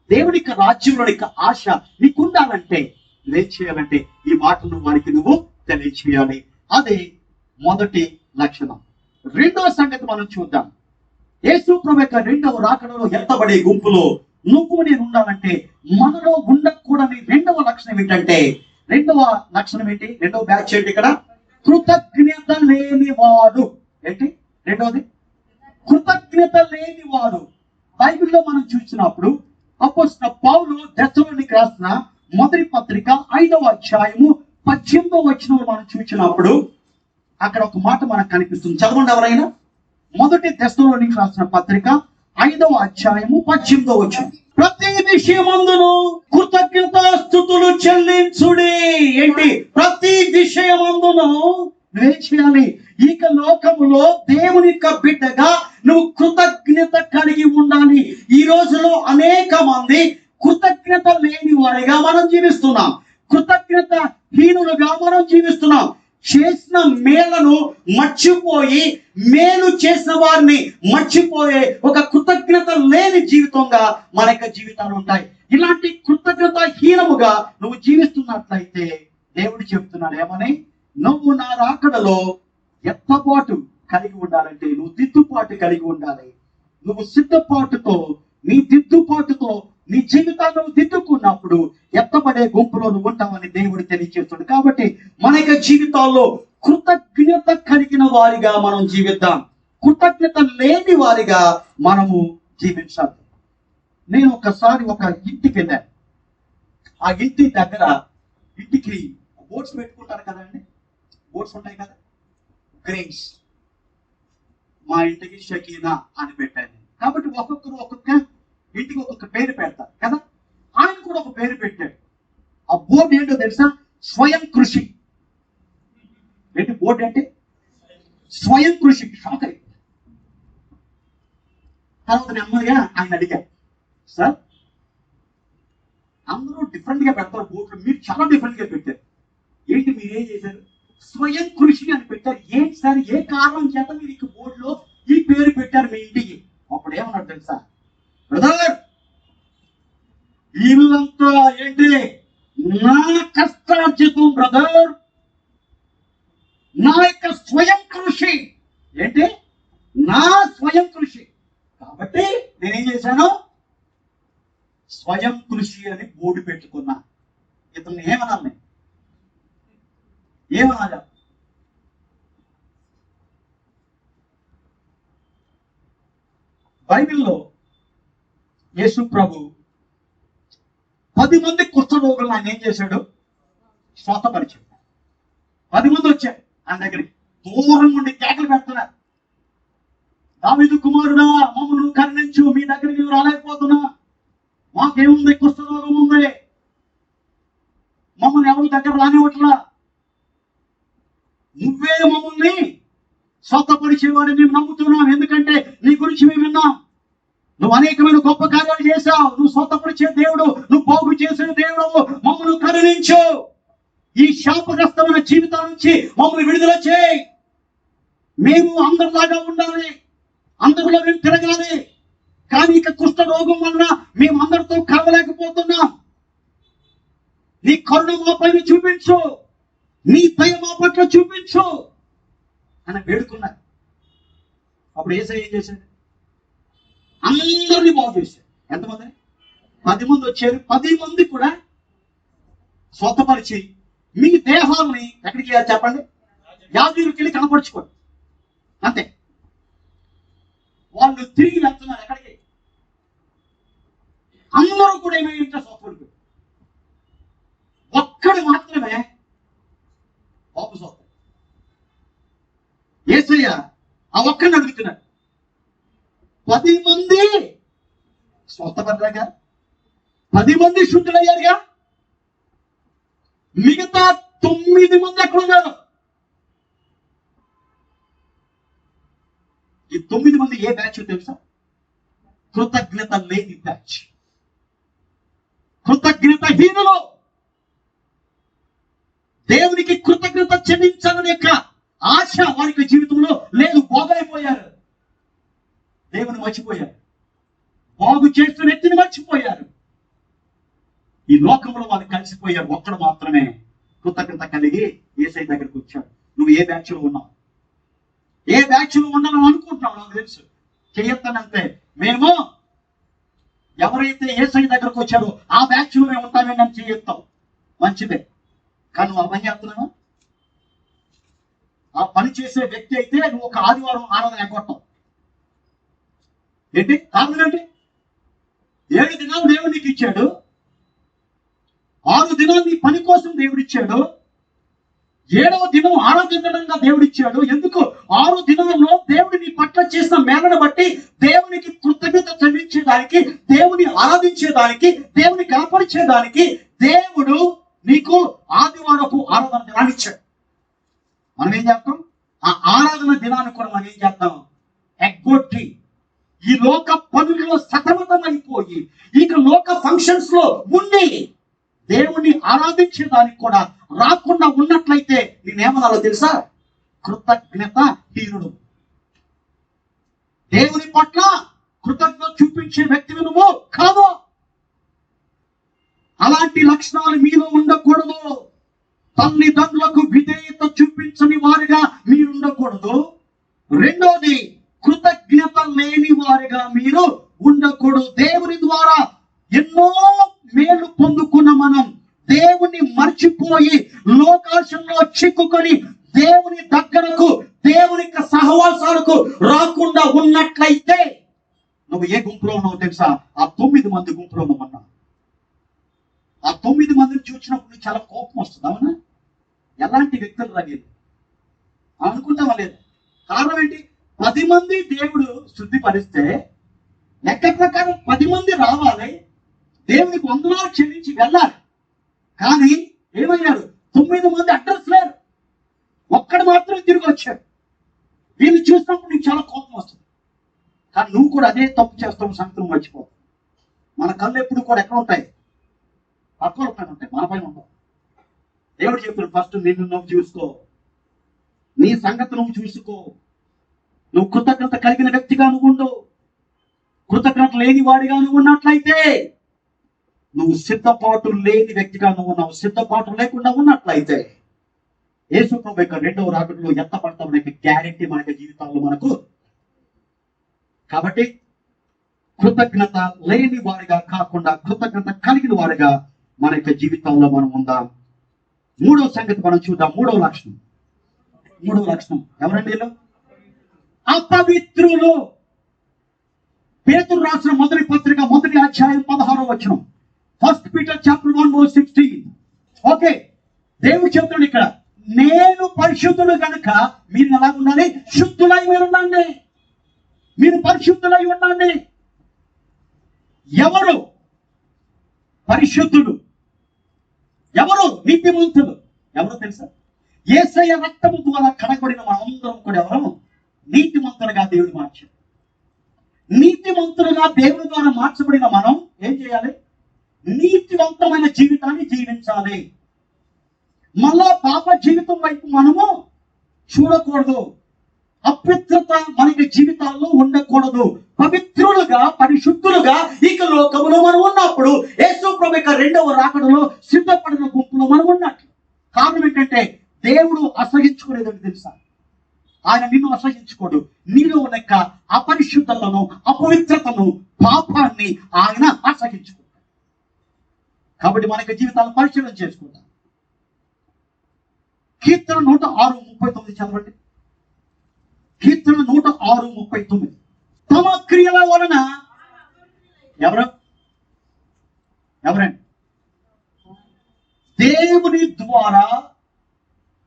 దేవుని యొక్క రాజ్యంలో యొక్క ఆశ నీకు ఉండాలంటే నువ్వేం చేయాలంటే ఈ మాటలు వారికి నువ్వు తెలియచేయాలి. అదే మొదటి లక్షణం. రెండవ సంగతి మనం చూద్దాం. యేసు ప్రభు యొక్క 2వ రాకడలో ఎత్తబడే గుంపులో నువ్వు నేను ఉండాలంటే మనలో ఉండకూడని 2వ లక్షణం ఏంటంటే, 2వ లక్షణం ఏంటి? 2వ బ్యాచ్ ఏంటి ఇక్కడ? కృతజ్ఞత లేనివాడు. ఏంటి రెండవది? కృతజ్ఞత లేనివాడు. బైబిల్లో మనం చూసినప్పుడు అపోస్తలుడైన పౌలు దెస్సలోనికీయులకు రాసిన మొదటి పత్రిక 5వ అధ్యాయము 18వ వచనంలో మనం చూసినప్పుడు అక్కడ ఒక మాట మనకు కనిపిస్తుంది. చదవండి ఎవరైనా. మొదటి దెస్సలోనికీయులకు రాసిన పత్రిక 5వ అధ్యాయము 18వ వచనం. ప్రతి విషయమందును కృతజ్ఞతాస్తుతులు చెల్లించుడి. ఏంటి? ప్రతి విషయమందును నువ్వేం చేయాలి? ఇక లోకములో దేవుని యొక్క బిడ్డగా నువ్వు కృతజ్ఞత కలిగి ఉండాలి. ఈ రోజులో అనేక మంది కృతజ్ఞత లేని వారిగా మనం జీవిస్తున్నాం, కృతజ్ఞత హీనులుగా మనం జీవిస్తున్నాం. చేసిన మేలను మర్చిపోయి మేలు చేసిన వారిని మర్చిపోయే ఒక కృతజ్ఞత లేని జీవితంగా మన యొక్క జీవితాలు ఉంటాయి. ఇలాంటి కృతజ్ఞత హీనముగా నువ్వు జీవిస్తున్నట్లయితే దేవుడు చెప్తున్నాడు ఏమని? నువ్వు నా రాకడలో ఎత్తపాటు కలిగి ఉండాలంటే నువ్వు దిద్దుపాటు కలిగి ఉండాలి. నువ్వు సిద్ధపాటుతో నీ దిద్దుపాటుతో నీ జీవితాన్ని నువ్వు దిద్దుకున్నప్పుడు ఎత్తబడే గుంపులో నువ్వు ఉంటావని దేవుడు తెలియజేస్తాడు. కాబట్టి మన యొక్క జీవితాల్లో కృతజ్ఞత కలిగిన వారిగా మనం జీవిద్దాం, కృతజ్ఞత లేని వారిగా మనము జీవించాలి. నేను ఒకసారి ఒక ఇంటికి వెళ్ళాను. ఆ ఇంటి దగ్గర ఇంటికి బోర్డ్స్ పెట్టుకుంటారు కదండి, బోర్డ్స్ ఉంటాయి కదా, గ్రేస్. మా ఇంటికి షకీనా అని పెట్టాను. కాబట్టి ఒక్కొక్కరు ఒక్కొక్క ఇంటికి ఒక్కొక్క పేరు పెడతారు కదా. ఆయన కూడా ఒక పేరు పెట్టాడు. ఆ బోర్డు ఏంటో తెలుసా? స్వయం కృషి. ఏంటి బోర్డు అంటే? స్వయం కృషి. షాక్ అయ్యి తర్వాత నెమ్మదిగా ఆయన అడిగారు, సార్ అందరూ డిఫరెంట్ గా పెడతారు బోర్డు, మీరు చాలా డిఫరెంట్ గా పెట్టారు, ఏంటి మీరేం చేశారు? స్వయం కృషి అని పెట్టారు. ఏంటి సార్, ఏ కారణం చేత మీరు ఇక బోర్డులో ఈ పేరు పెట్టారు మీ ఇంటికి? అప్పుడు ఏమన్నాడు తెలుసా? బ్రదర్, ఇల్లంతా ఏంటి నా కష్టార్జితం బ్రదర్, నా యొక్క స్వయం కృషి. ఏంటి? నా స్వయం కృషి. కాబట్టి నేనేం చేశాను? స్వయం కృషి అని బోర్డు పెట్టుకున్నా. ఇతన్ని ఏమనాలి? ఏమనాలి? బైబిల్లో యేసు ప్రభు 10 మంది కుష్ఠరోగులను ఆయన ఏం చేశాడు? స్వస్థపరిచాడు. 10 మంది వచ్చారు ఆయన దగ్గరికి. దూరం నుండి కేకలు పెడుతున్నారు, దావీదు కుమారుడా మమ్మల్ని కరుణించు, మీ దగ్గరికి మేము రాలేకపోతున్నా, మాకేముంది, కుష్ఠరోగం ఉంది, మమ్మల్ని ఎవరి దగ్గర రానివ్వట్లా, నువ్వే మమ్మల్ని స్వస్థపరిచేవాడిని మేము నమ్ముతున్నాం, ఎందుకంటే నీ గురించి మేము విన్నాం, నువ్వు అనేకమైన గొప్ప కార్యాలు చేశావు, నువ్వు స్వస్థపరిచే దేవుడు, నువ్వు బాగు చేసిన దేవుడు, మమ్మల్ని కరుణించు. ఈ శాపగ్రస్తమైన జీవితం నుంచి మమ్మల్ని విడుదల చేయి. మేము అందరిలాగా ఉండాలి, అందరిలో మేము తిరగాలి. కానీ ఇక కుష్ఠ రోగం వలన మేము అందరితో కలవలేకపోతున్నాం. నీ కరుణ మా పైన చూపించు, నీ దయ మా పట్ల చూపించు అని వేడుకున్నారు. అప్పుడు యేసయ్య ఏం చేశాడు? అందరినీ బాగు చేశాడు. ఎంతమంది? 10 మంది వచ్చారు. 10 మంది కూడా స్వతపరిచి మీ దేహాలని ఎక్కడికి చెప్పండి, యాజకుడికి వెళ్ళి కనపరుచుకోండి. అంతే. వాళ్ళు తిరిగి వెళ్తున్నారు ఎక్కడికి? అందరూ కూడా ఏమైనా స్వతపడిపోయి, ఒక్కడు మాత్రమే వాపసు వస్తాడు. యేసయ్య ఆ ఒక్కడిని అడుగుతున్నాడు. 10 మంది స్వస్థపడ్డారుగా, 10 మంది శుద్ధులయ్యారుగా, మిగతా 9 మంది ఎక్కడున్నారు? ఈ 9 మంది ఏ బ్యాచ్ తెలుసా? కృతజ్ఞత లేని బ్యాచ్, కృతజ్ఞత హీనులు. దేవునికి కృతజ్ఞత చెల్లించాలనే ఆశ వారికి జీవితంలో లేదు. బాగైపోయారు, దేవుని మర్చిపోయారు, బాగు చేస్తున్న వ్యక్తిని మర్చిపోయారు. ఈ లోకంలో వాళ్ళు కలిసిపోయారు. ఒక్కడు మాత్రమే కృతజ్ఞత కలిగి యేసయ్య దగ్గరికి వచ్చాడు. నువ్వు ఏ బ్యాచ్ లో ఉన్నావు? ఏ బ్యాచ్ లో ఉండాలని అనుకుంటున్నావు? నాకు తెలుసు. చెయ్యొస్తానంతే. మేము ఎవరైతే యేసయ్య దగ్గరకు వచ్చారో ఆ బ్యాచ్ లో మేము ఉంటామని అని చెయ్యొస్తాం. మంచిదే. కానీ నువ్వు ఆ పని చేస్తున్నావా? ఆ పని చేసే వ్యక్తి అయితే నువ్వు ఒక ఆదివారం ఆరాధన ఎగ్గొట్టావు. ఏంటి కారణం? ఏంటి? 7 దినాలు దేవుడు నీకు ఇచ్చాడు, 6 దినాలు నీ పని కోసం దేవుడు ఇచ్చాడు, 7వ దినం ఆరాధించడంగా దేవుడు ఇచ్చాడు. ఎందుకు? 6 దినాల్లో దేవుడు నీ పట్ల చేసిన మేళను బట్టి దేవునికి కృతజ్ఞత చెల్లించేదానికి, దేవుని ఆరాధించేదానికి, దేవుని కనపరిచేదానికి దేవుడు నీకు ఆదివారపు ఆరాధన దినాన్ని ఇచ్చాడు. మనం ఏం చేస్తాం? ఆ ఆరాధన దినాన్ని కూడా మనం ఏం చేస్తాం? ఎగ్గొట్టి ఈ లోక పనుల్లో సతమతమైపోయి ఇక లోక ఫంక్షన్స్ లో ఉండి దేవుణ్ణి ఆరాధించేదానికి కూడా రాకుండా ఉన్నట్లయితే నేనేమనాలో తెలుసా? కృతజ్ఞత హీనుడు. దేవుని పట్ల కృతజ్ఞత చూపించే వ్యక్తివి నువ్వు కాదు. అలాంటి లక్షణాలు మీలో ఉండకూడదు. తల్లిదండ్రులకు విధేయత చూపించని వారిగా మీరు ఉండకూడదు. రెండోది, కృతజ్ఞత లేని వారిగా మీరు ఉండకూడదు. దేవుని ద్వారా ఎన్నో మేలు పొందుకున్న మనం దేవుని మర్చిపోయి లోకాశంలో చిక్కుకొని దేవుని దగ్గరకు, దేవుని సహవాసాలకు రాకుండా ఉన్నట్లయితే నువ్వు ఏ గుంపులో ఉన్నావు తెలుసా? ఆ 9 మంది గుంపులో ఉన్నామన్నా. ఆ 9 మందిని చూసినప్పుడు చాలా కోపం వస్తుంది. అవునా? ఎలాంటి వ్యక్తులు రాలేదు అనుకుంటావా? లేదు. కారణం ఏంటి? 10 మంది దేవుడు శుద్ధిపరిస్తే లెక్క ప్రకారం 10 మంది రావాలి, దేవునికి వందనాలు చెల్లించి వెళ్ళాలి. కానీ ఏమయ్యారు? 9 మంది అడ్రస్ లేరు, ఒక్కడు మాత్రమే తిరిగి వచ్చాడు. వీళ్ళు చూసినప్పుడు నీకు చాలా కోపం వస్తుంది. కానీ నువ్వు కూడా అదే తప్పు చేస్తావు, సంగతి మర్చిపో. మన కళ్ళు ఎప్పుడు కూడా ఎక్కడ ఉంటాయి? పక్కల పైన ఉంటాయి, మన పైన ఉంటావు. దేవుడు చెప్తున్నాడు, ఫస్ట్ నిన్ను నువ్వు చూసుకో, నీ సంగతి నువ్వు చూసుకో. నువ్వు కృతజ్ఞత కలిగిన వ్యక్తిగా నువ్వు ఉండు. కృతజ్ఞత లేని వాడిగా నువ్వు ఉన్నట్లయితే నువ్వు సిద్ధపాటు లేని వ్యక్తిగా నువ్వు ఉన్నావు. సిద్ధపాటు లేకుండా ఉన్నట్లయితే యేసు ప్రభువు యొక్క 2వ రాకడలో ఎత్తపడతామనే గ్యారెంటీ మన జీవితాల్లో మనకు. కాబట్టి కృతజ్ఞత లేని వారిగా కాకుండా కృతజ్ఞత కలిగిన వారిగా మన యొక్క జీవితంలో మనం ఉందాం. 3వ సంగతి మనం చూద్దాం. 3వ లక్షణం. 3వ లక్షణం ఎవరండి? అపవిత్రులు. పేతురు రాసిన మొదటి పత్రిక 1వ అధ్యాయం 16వ వచనం. 1 Peter chapter 1 verse 16. ఓకే, దేవుడు చెప్తున్నాడు ఇక్కడ, నేను పరిశుద్ధుడు కనుక మీరు ఎలా ఉండాలి? శుద్ధులై మీరు ఉండండి. మీరు పరిశుద్ధులై ఉండండి. ఎవరు పరిశుద్ధుడు? ఎవరు నీతిమంతులు? ఎవరు తెలుసా? యేసయ్య రక్తము ద్వారా కడగబడిన మనందరం కూడా ఎవరు? నీతిమంతులుగా దేవుడు మార్చాడు. నీతిమంతులుగా దేవుని ద్వారా మార్చబడిన మనం ఏం చేయాలి? నీతివంతమైన జీవితాన్ని జీవించాలి. మళ్ళా పాప జీవితం వైపు మనము చూడకూడదు. అపవిత్రత మనకి జీవితాల్లో ఉండకూడదు. పవిత్రులుగా, పరిశుద్ధులుగా ఇక లోకములో మనం ఉన్నప్పుడు యేసు ప్రభు యొక్క రెండవ రాకడలో సిద్ధపడిన గుంపులో మనం ఉన్నట్లు. కారణం ఏంటంటే దేవుడు అసహించుకునేదని తెలుసా? ఆయన నిన్ను అసహించుకోడు. నీలో ఉన్న అపరిశుద్ధతను, అపవిత్రతను, పాపాన్ని ఆయన అసహించుకుంటాడు. కాబట్టి మనకి జీవితాలను పరిశీలన చేసుకుంటాం. కీర్తన 106:39 చదవండి. కీర్తన 106:39. తమ క్రియల వలన ఎవరండి దేవుని ద్వారా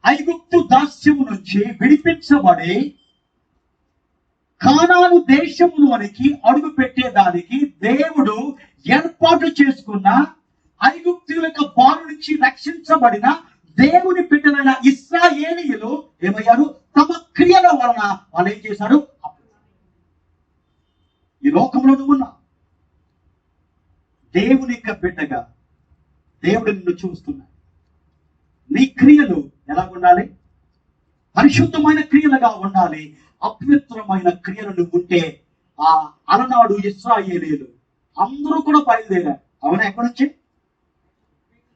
ఐగుప్తు దాస్యము నుంచి విడిపించబడి కానాను దేశములోనికి అడుగు పెట్టేదానికి దేవుడు ఏర్పాటు చేసుకున్న ఐగుప్తుల యొక్క బారి నుంచి రక్షించబడిన దేవుని బిడ్డలైన ఇశ్రాయేలీయులు ఏమయ్యారు? తమ క్రియల వలన వాళ్ళు ఏం చేశారు? ఈ లోకంలో నువ్వు ఉన్నావు, దేవుని యొక్క బిడ్డగా దేవుడు నిన్ను చూస్తున్నాడు. నీ క్రియలు ఎలా ఉండాలి? పరిశుద్ధమైన క్రియలుగా ఉండాలి. అపవిత్రమైన క్రియలు నువ్వు ఉంటే ఆ అలనాడు ఇశ్రాయేలీయులు అందరూ కూడా బయలుదేరారు. అవునా? ఎక్కడి నుంచి?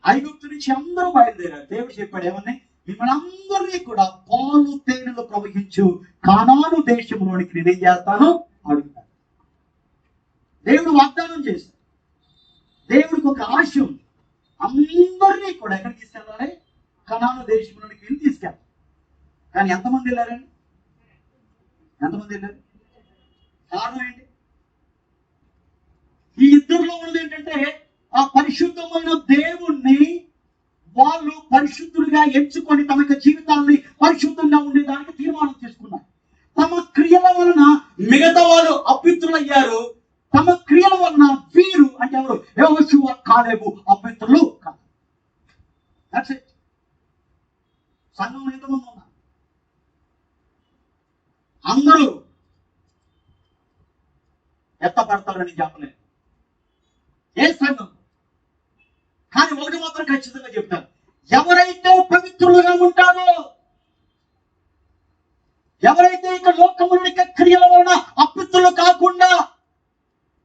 ఐగుప్తు నుంచి అందరూ బయలుదేరారు. దేవుడు చెప్పాడు ఏమని? మిమ్మల్ని అందరినీ కూడా పాలు తేనెలు ప్రవహించు కానాను దేశంలోనికి నేనేం చేస్తాను అడుగుతాను. దేవుడు వాగ్దానం చేశాడు. దేవుడికి ఒక ఆశ ఉంది. అందరినీ కూడా ఎక్కడికి తీసుకెళ్ళాలి? కనాను దేశంలోనికి వెళ్ళి తీసుకెళ్ళాలి. కానీ ఎంతమంది వెళ్ళారండి? ఎంతమంది వెళ్ళారు? కారణం ఏంటి? ఈ ఇద్దరిలో ఉన్నది ఏంటంటే ఆ పరిశుద్ధమైన దేవుణ్ణి వాళ్ళు పరిశుద్ధులుగా ఎంచుకొని తమ యొక్క జీవితాన్ని పరిశుద్ధంగా ఉండేదానికి తీర్మానం చేసుకున్నారు. తమ క్రియల వలన మిగతా వాళ్ళు అపవిత్రులయ్యారు. తమ క్రియల వలన వీరు అంటే ఎవరు? యెహోషువ, కాలేబు అపవిత్రులు కాదు. సంఘం ఎంతమంది ఉన్నారు? అందరూ ఎత్తపడతారని చెప్పలేదు ఏ సంఘం. కానీ ఒకటి మాత్రం ఖచ్చితంగా చెప్తాను, ఎవరైతే పవిత్రులుగా ఉంటారో, ఎవరైతే ఇక లోకముల క్రియల వలన అపవిత్రులు కాకుండా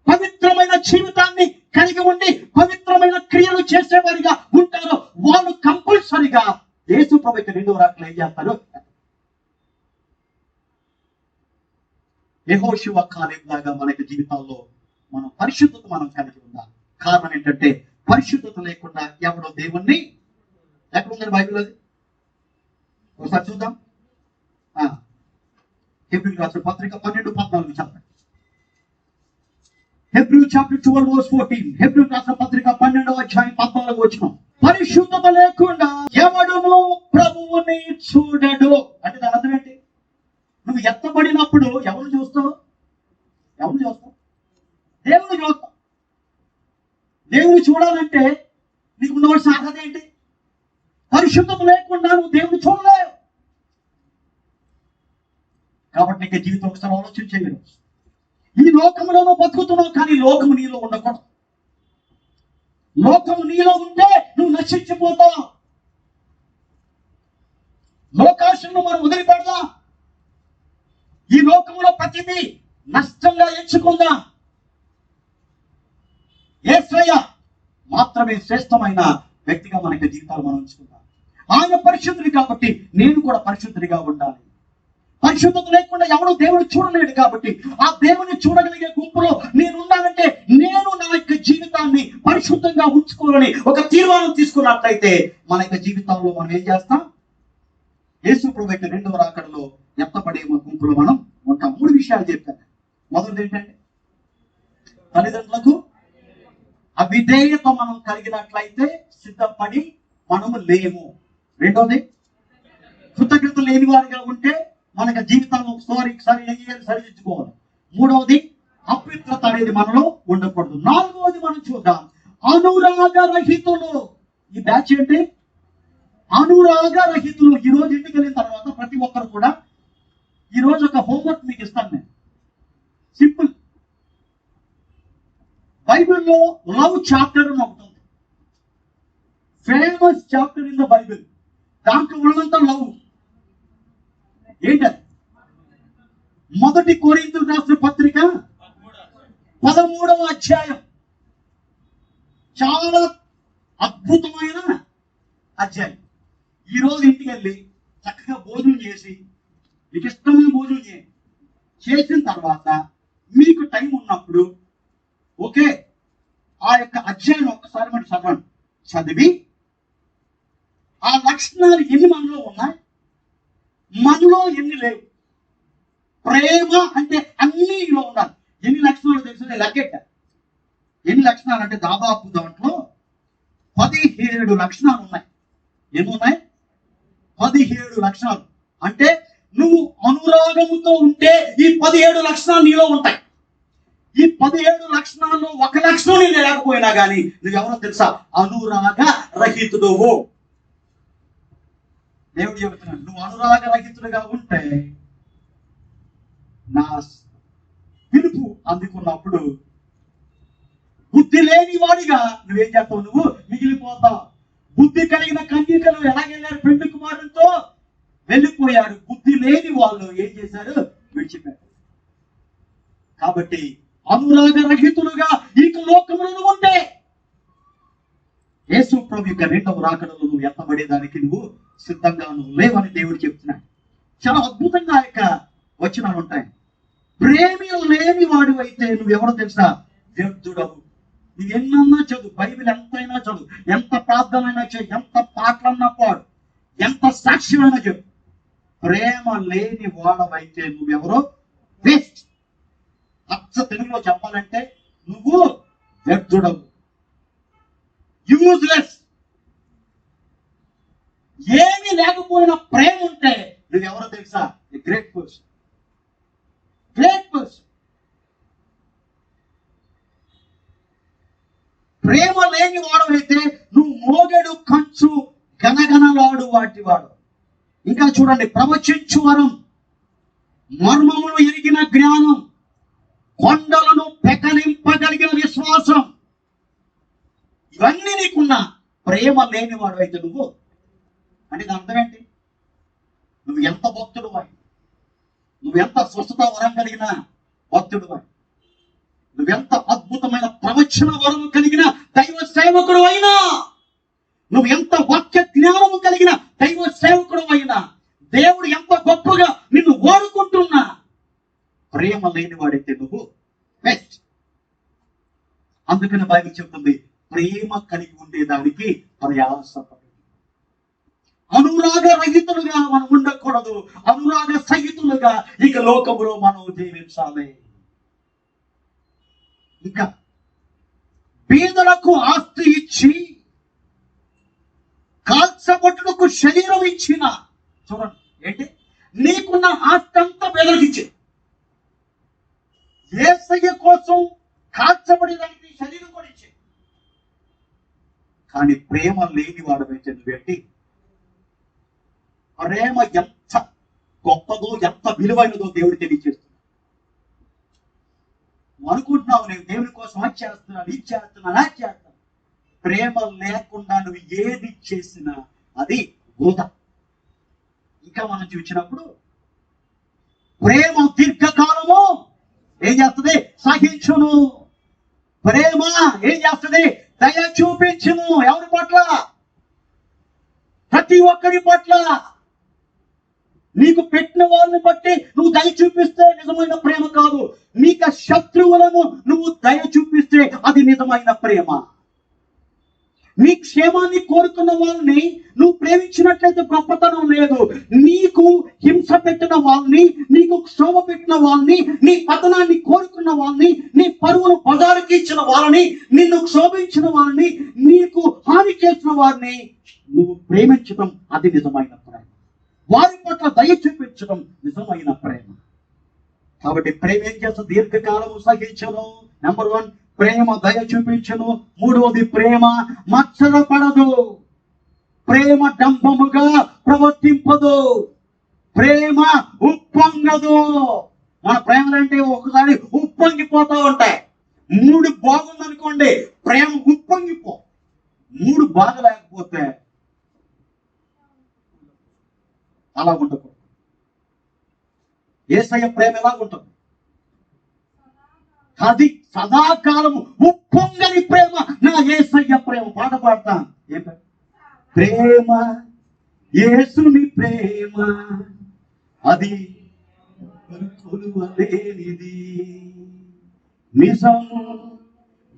పవిత్రమైన జీవితాన్ని కలిగి ఉండి పవిత్రమైన క్రియలు చేసేవారిగా ఉంటారో వాళ్ళు కంపల్సరిగా యేసు ప్రభువుకి రెండవ రాకడలో ఏం చేస్తారు? యెహోషువ, కాలేబు లాగా మనకి జీవితాల్లో మనం పరిశుద్ధత మనం కలిగి ఉండాలి. కారణం ఏంటంటే పరిశుద్ధత లేకుండా ఎవడో దేవుణ్ణి ఎక్కడ ఉందని బైబిల్ అది ఒకసారి చూద్దాం. హెబ్రీయులకు రాసిన పత్రిక 12:14 చెప్పండి. Hebrew chapter 12:14. హెబ్రీయులకు రాసిన పత్రిక 12:14 పరిశుద్ధత లేకుండా ఎవడును ప్రభువుని చూడడు. అంటే దాని అర్థం ఏంటి? నువ్వు ఎత్తబడినప్పుడు ఎవరు చూస్తావు? దేవుని చూస్తావు. దేవుని చూడాలంటే నీకు ఉండవలసిన అర్హత ఏంటి? పరిశుద్ధత లేకుండా నువ్వు దేవుని చూడలేవు. కాబట్టి నీకు జీవితం ఒకసారి ఆలోచన చేయలేదు. ఈ లోకంలో నువ్వు బతుకుతున్నావు, కానీ లోకము నీలో ఉండకూడదు. లోకము నీలో ఉంటే నువ్వు నశించిపోతావు. లోకాశను మనం వదిలిపెడదాం. ఈ లోకంలో ప్రతిదీ నష్టంగా ఎంచుకుందాం. యేసయ్య మాత్రమే శ్రేష్టమైన వ్యక్తిగా మనకి జీవితాలు మనం ఉంచుకుందాం. ఆయన పరిశుద్ధుడు కాబట్టి నేను కూడా పరిశుద్ధుడిగా ఉండాలి. పరిశుద్ధత లేకుండా ఎవడు దేవుడు చూడలేడు. కాబట్టి ఆ దేవుని చూడగలిగే గుంపులో నేను ఉండాలంటే నేను నా యొక్క జీవితాన్ని పరిశుద్ధంగా ఉంచుకోవాలని ఒక తీర్మానం తీసుకున్నట్లయితే మన యొక్క జీవితంలో మనం ఏం చేస్తాం? యేసు ప్రభువు యొక్క రెండవ రాకడలో ఎత్తపడే గుంపులో మనం ఉంటాం. 3 విషయాలు చెప్పాను. మొదటిది ఏంటంటే తల్లిదండ్రులకు అవిధేయత మనం కలిగినట్లయితే సిద్ధపడి మనము లేము. రెండోది కృతజ్ఞత లేని వారిగా ఉంటే మనకు జీవితంలో సరిదిద్దుకోవాలి. మూడవది అపవిత్రత అనేది మనలో ఉండకూడదు. 4వది మనం చూద్దాం, అనురాగ రహితులు. ఈ బ్యాచ్ ఏంటి? అనురాగ రహితులు. ఈ రోజు ఇంటికి వెళ్ళిన తర్వాత ప్రతి ఒక్కరు కూడా ఈ రోజు ఒక హోంవర్క్ మీకు ఇస్తాను నేను. సింపుల్. బైబిల్లో లవ్ చాప్టర్ అని ఒకటి ఉంది. Famous chapter in the Bible. దాంట్లో ఉన్నంత లవ్ ఏంటది? మొదటి కొరింథీయులకు రాసిన పత్రిక 13వ అధ్యాయం చాలా అద్భుతమైన అధ్యాయం. ఈరోజు ఇంటికి వెళ్ళి చక్కగా భోజనం చేసి, మీకు ఇష్టమైన భోజనం చేసిన తర్వాత మీకు టైం ఉన్నప్పుడు ఓకే ఆ యొక్క అధ్యాయం ఒక్కసారి మనం చదవండి. చదివి ఆ లక్షణాలు ఎన్ని మనలో ఉన్నాయి, మనలో ఎన్ని లేవు. ప్రేమ అంటే అన్ని ఇలా ఉండాలి. ఎన్ని లక్షణాలు తెలుసు లెక్కెట్ట. ఎన్ని లక్షణాలు అంటే దాదాపు దాంట్లో 17 లక్షణాలు ఉన్నాయి. ఏమున్నాయి? 17 లక్షణాలు. అంటే నువ్వు అనురాగముతో ఉంటే ఈ 17 లక్షణాలు నీలో ఉంటాయి. ఈ 17 లక్షణాల్లో ఒక లక్షణం నేను లేకపోయినా కానీ నువ్వెవరో తెలుసా? అనురాగ రహితుడువు. దేవుడు చెబుతున్నాడు, నువ్వు అనురాగ రహితుడుగా ఉంటే నా పిలుపు అందుకున్నప్పుడు బుద్ధి లేని వాడిగా నువ్వేం చేస్తావు? నువ్వు మిగిలిపోతావు. బుద్ధి కలిగిన కన్యకలు ఎలాగెళ్ళారు? పెళ్లి కుమారునితో వెళ్ళిపోయాడు. బుద్ధి లేని వాళ్ళు ఏం చేశారు? విడిచిపెట్టారు. కాబట్టి అనురాగ రహితులుగా ఈ లోకములను ఉంటే యేసు ప్రభు యొక్క రెండవ రాకడలో నువ్వు ఎత్తబడేదానికి నువ్వు సిద్ధంగా లేవని దేవుడు చెప్తున్నాడు. చాలా అద్భుతంగా యొక్క వచనాలు ఉంటాయి. ప్రేమ లేని వాడు అయితే నువ్వెవరో తెలుసా? వ్యర్థుడవు. నువ్వు ఎన్నన్నా చదువు, బైబిల్ ఎంతైనా చదువు, ఎంత ప్రార్థన అయినా చేయి, ఎంత పాటలన్నా పాడు, ఎంత సాక్ష్యమైనా చెప్పు, ప్రేమ లేని వాడవైతే నువ్వెవరో వేస్ట్. అచ్చ తెలుగులో చెప్పాలంటే నువ్వు వ్యర్థుడవు, యూజ్లెస్. ఏమీ లేకపోయినా ప్రేమ ఉంటే నువ్వెవరో తెలుసా? Great person. Great person. ప్రేమ లేని వాడవైతే నువ్వు మోగెడు కంచు గనగనలాడు వాటివాడు. ఇంకా చూడండి, ప్రవచించు వరం, మర్మములు ఎరిగిన జ్ఞానం, కొండలను పెకలింపగలిగిన విశ్వాసం, ఇవన్నీ నీకున్న ప్రేమ లేని వాడవైతే నువ్వు అంటే దాని అర్థం ఏంటి? నువ్వు ఎంత భక్తుడు వాయి, నువ్వెంత స్వస్థత వరం కలిగిన భక్తుడు వాయి, నువ్వెంత అద్భుతమైన ప్రవచన వరము కలిగిన దైవ సేవకుడు అయినా, నువ్వు ఎంత వాక్య జ్ఞానము కలిగిన దైవ సేవకుడు అయినా, దేవుడు ఎంత గొప్పగా నిన్ను వాడుకుంటున్నా, ప్రేమ లేని వాడైతే నువ్వు బెస్ట్. అందుకని బైబిల్ చెప్తుంది, ప్రేమ కలిగి ఉండేదానికి ప్రయాసపడు. అనురాగ రహితులుగా మనం ఉండకూడదు. అనురాగ సహితులుగా ఇక లోకములో మనం జీవించాలి. ఇంకా బీదలకు ఆస్తి ఇచ్చి కాల్చబొట్టుకు శరీరం ఇచ్చిన, చూడండి ఏంటి, నీకున్న ఆస్తి అంతా బీదలకు ఇచ్చి, యేసయ్య కోసం కాల్చబడేదానికి శరీరం కూడా ఇచ్చే. కానీ ప్రేమ లేని వాడవైతే నువ్వేంటి? ప్రేమ ఎంత గొప్పదో, ఎంత విలువైనదో దేవుడు తెలియజేస్తున్నాడు. అనుకుంటున్నావు నేను దేవుని కోసం అది చేస్తున్నాను, ఇది చేస్తున్నాను, అది చేస్తాను. ప్రేమ లేకుండా నువ్వు ఏది చేసినా అది వృధా. ఇంకా మనం చూసినప్పుడు ప్రేమ దీర్ఘకాలము ఏం చేస్తుంది? సహించును. ప్రేమ ఏం చేస్తుంది? దయ చూపించును. ఎవరి పట్ల? ప్రతి ఒక్కరి పట్ల. నీకు పెట్టిన వాళ్ళని బట్టి నువ్వు దయ చూపిస్తే నిజమైన ప్రేమ కాదు. నీకు శత్రువులను నువ్వు దయ చూపిస్తే అది నిజమైన ప్రేమ. నీ క్షేమాన్ని కోరుకున్న వాళ్ళని నువ్వు ప్రేమించినట్లయితే గొప్పతనం లేదు. నీకు హింస పెట్టిన వాళ్ళని, నీకు క్షోభ పెట్టిన వాళ్ళని, నీ పతనాన్ని కోరుకున్న వాళ్ళని, నీ పరువును బజారుకి ఇచ్చిన వాళ్ళని, నిన్ను క్షోభించిన వాళ్ళని, నీకు హాని చేసిన వారిని నువ్వు ప్రేమించడం అది నిజమైన ప్రేమ. వారి పట్ల దయ చూపించడం నిజమైన ప్రేమ. కాబట్టి ప్రేమ ఏం చేస్తుంది? దీర్ఘకాలము సహించను. నెంబర్ 1 ప్రేమ దయ చూపించను. 3వది ప్రేమ మత్సరపడదు. ప్రేమ డంబముగా ప్రవర్తింపదు. ప్రేమ ఉప్పొంగదు. మన ప్రేమలంటే ఒకసారి ఉప్పొంగిపోతూ ఉంటాయి. 3 బాగుందనుకోండి, ప్రేమ ఉప్పొంగిపో. 3 బాగలేకపోతే అలా ఉండకూడదు. యేసయ్య ప్రేమ ఎలా ఉంటుంది? అది సదాకాలము ఉప్పొంగని ప్రేమ. నా యేసయ్య ప్రేమ పాట పాడతాను. ప్రేమ, యేసుని ప్రేమ, అది కొలువలేనిది, నిజము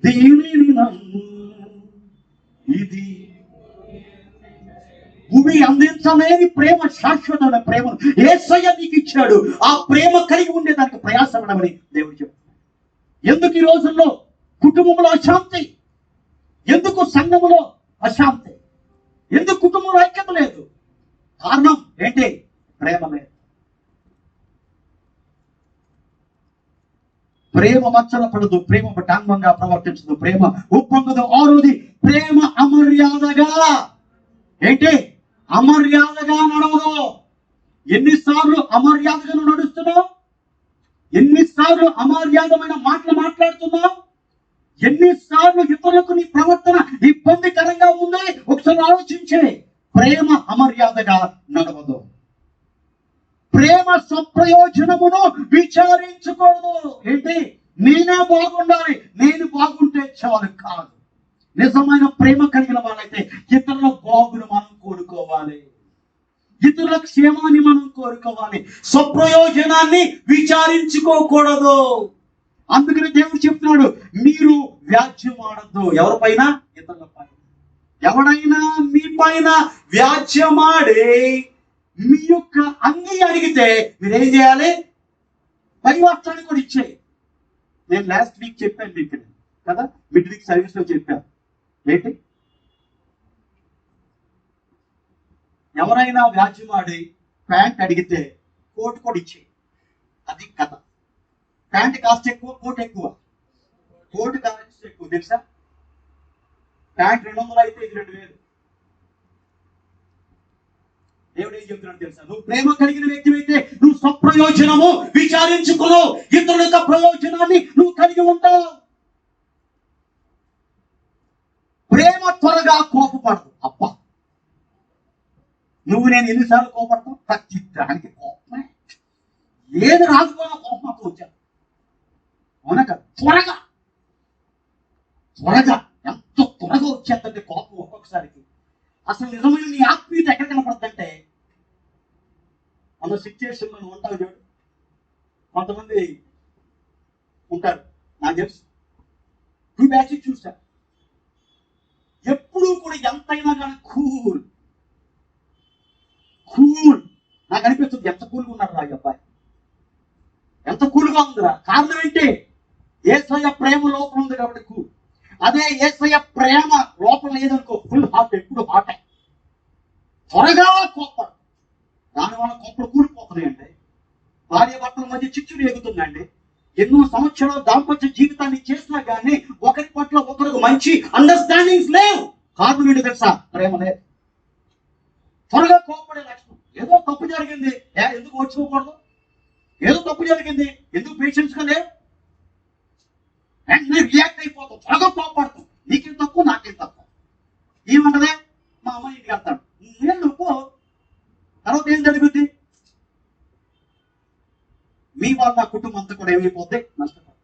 దీనిని నమ్ము, ఇది భూమి అందించలేని ప్రేమ, శాశ్వతమైన ప్రేమను యేసయ్య నీకు ఇచ్చాడు. ఆ ప్రేమ కలిగి ఉండేదానికి ప్రయాసపడమని దేవుడు చెప్పాడు. ఎందుకు ఈ రోజుల్లో కుటుంబంలో అశాంతి? ఎందుకు సంఘములో అశాంతి? ఎందుకు కుటుంబంలో ఐక్యత లేదు? కారణం ఏంటి? ప్రేమ లేదు. ప్రేమ మచ్చల పడదు, ప్రేమ పటాంగంగా ప్రవర్తించదు, ప్రేమ ఉప్పొంగదు. ఆరోది ప్రేమ అమర్యాదగా. ఏంటి? అమర్యాదగా నడవదు. ఎన్నిసార్లు అమర్యాదగా నడుస్తున్నావు? ఎన్నిసార్లు అమర్యాదమైన మాటలు మాట్లాడుతున్నావు? ఎన్నిసార్లు ఇతరులకు నీ ప్రవర్తన ఇబ్బందికరంగా ఉంది? ఒకసారి ఆలోచించే. ప్రేమ అమర్యాదగా నడవదు. ప్రేమ స్వప్రయోజనమును విచారించకూడదు. ఏంటి? నేనే బాగుండాలి, నేను బాగుంటే చాలు కాదు. నిజమైన ప్రేమ కలిగిన వాళ్ళైతే ఇతరుల బాగును మనం కోరుకోవాలి, ఇతరుల క్షేమాన్ని మనం కోరుకోవాలి, స్వప్రయోజనాన్ని విచారించుకోకూడదు. అందుకని దేవుడు చెప్తున్నాడు, మీరు వ్యాజ్యం ఆడద్దు. ఎవరిపైన? ఇతరుల పైన. ఎవడైనా మీ పైన వ్యాజ్యమాడి మీ యొక్క అంగీ అడిగితే మీరేం చేయాలి? పై వస్త్రాన్ని కూడా ఇచ్చేయి. నేను లాస్ట్ వీక్ చెప్పాను మీకు కదా, మిడ్ వీక్ సర్వీస్ లో చెప్పాను. ఏంటి? ఎవరైనా వ్యాజ్యమాడి ప్యాంట్ అడిగితే కోట్ కూడా ఇచ్చేయి. అది కథ. ప్యాంట్ కాస్ట్ ఎక్కువ, కోట్ ఎక్కువ. కోట్ కాస్ట్ ఎక్కువ తెలుసా? ప్యాంట్ 200 అయితే ఇది 2000. దేవుడు ఏం చెప్తున్నాడు తెలుసా? నువ్వు ప్రేమ కలిగిన వ్యక్తి అయితే నువ్వు స్వప్రయోజనము విచారించుకోను, ఇతరుల యొక్క ప్రయోజనాన్ని నువ్వు కలిగి ఉంటావు. ప్రేమ త్వరగా కోపపడదు. అబ్బా, నువ్వు నేను ఎన్నిసార్లు కోపడతావు? ప్రతి దానికి కోపమే. ఏది రాకపోయినా కోపంతో వచ్చాను. అవునా కదా? త్వరగా ఎంతో త్వరగా వచ్చేద్దంటే కోపం ఒక్కొక్కసారికి. అసలు నిజమైన నీ ఆత్మీయత ఎక్కడ కనపడుతుందంటే మన సిచ్యువేషన్ లో ఉంటావు చూడు. కొంతమంది ఉంటారు, నాకు తెలుసు, టూ బ్యాచ్ చూసా. ఎప్పుడూ కూడా ఎంతైనా కానీ కూల్. నాకు అనిపిస్తుంది ఎంత కూల్గా ఉన్నారు రా ఈ అబ్బాయి, ఎంత కూల్గా ఉందిరా. కారణం ఏంటి? యేసయ్య ప్రేమ లోపల ఉంది కాబట్టి కూల్. అదే యేసయ్య ప్రేమ లోపల లేదనుకో, ఫుల్ హాట్, ఎప్పుడు హాట్. త్వరగా కోపడు. దానివల్ల కోపలు కూలిపోతున్నాయండి. భార్య భర్తల మధ్య చిచ్చులు ఎగుతుందండి. ఎన్నో సంవత్సరాలు దాంపత్య జీవితాన్ని చేసినా కానీ ఒకరి పట్ల ఒకరికి మంచి అండర్స్టాండింగ్స్ లేవు. కారణం ఏంటి తెలుసా? ప్రేమ లేదు. త్వరగా కోపపడే లక్షణం. ఏదో తప్పు జరిగింది, ఎందుకు ఓర్చుకోకూడదు? ఏదో తప్పు జరిగింది, ఎందుకు పేషెన్స్ గా లేవు? వెంటనే రియాక్ట్ అయిపోతాం, త్వరగా కోపడతాం. నీకేం తప్పు, నాకేం తప్పు. ఏమంటదే? మా అమ్మ ఇంటికి వెళ్తాడు, నేను పో. తర్వాత ఏం జరుగుద్ది? మీ వాళ్ళ కుటుంబం అంతా కూడా ఏమైపోతే నష్టపోతుంది.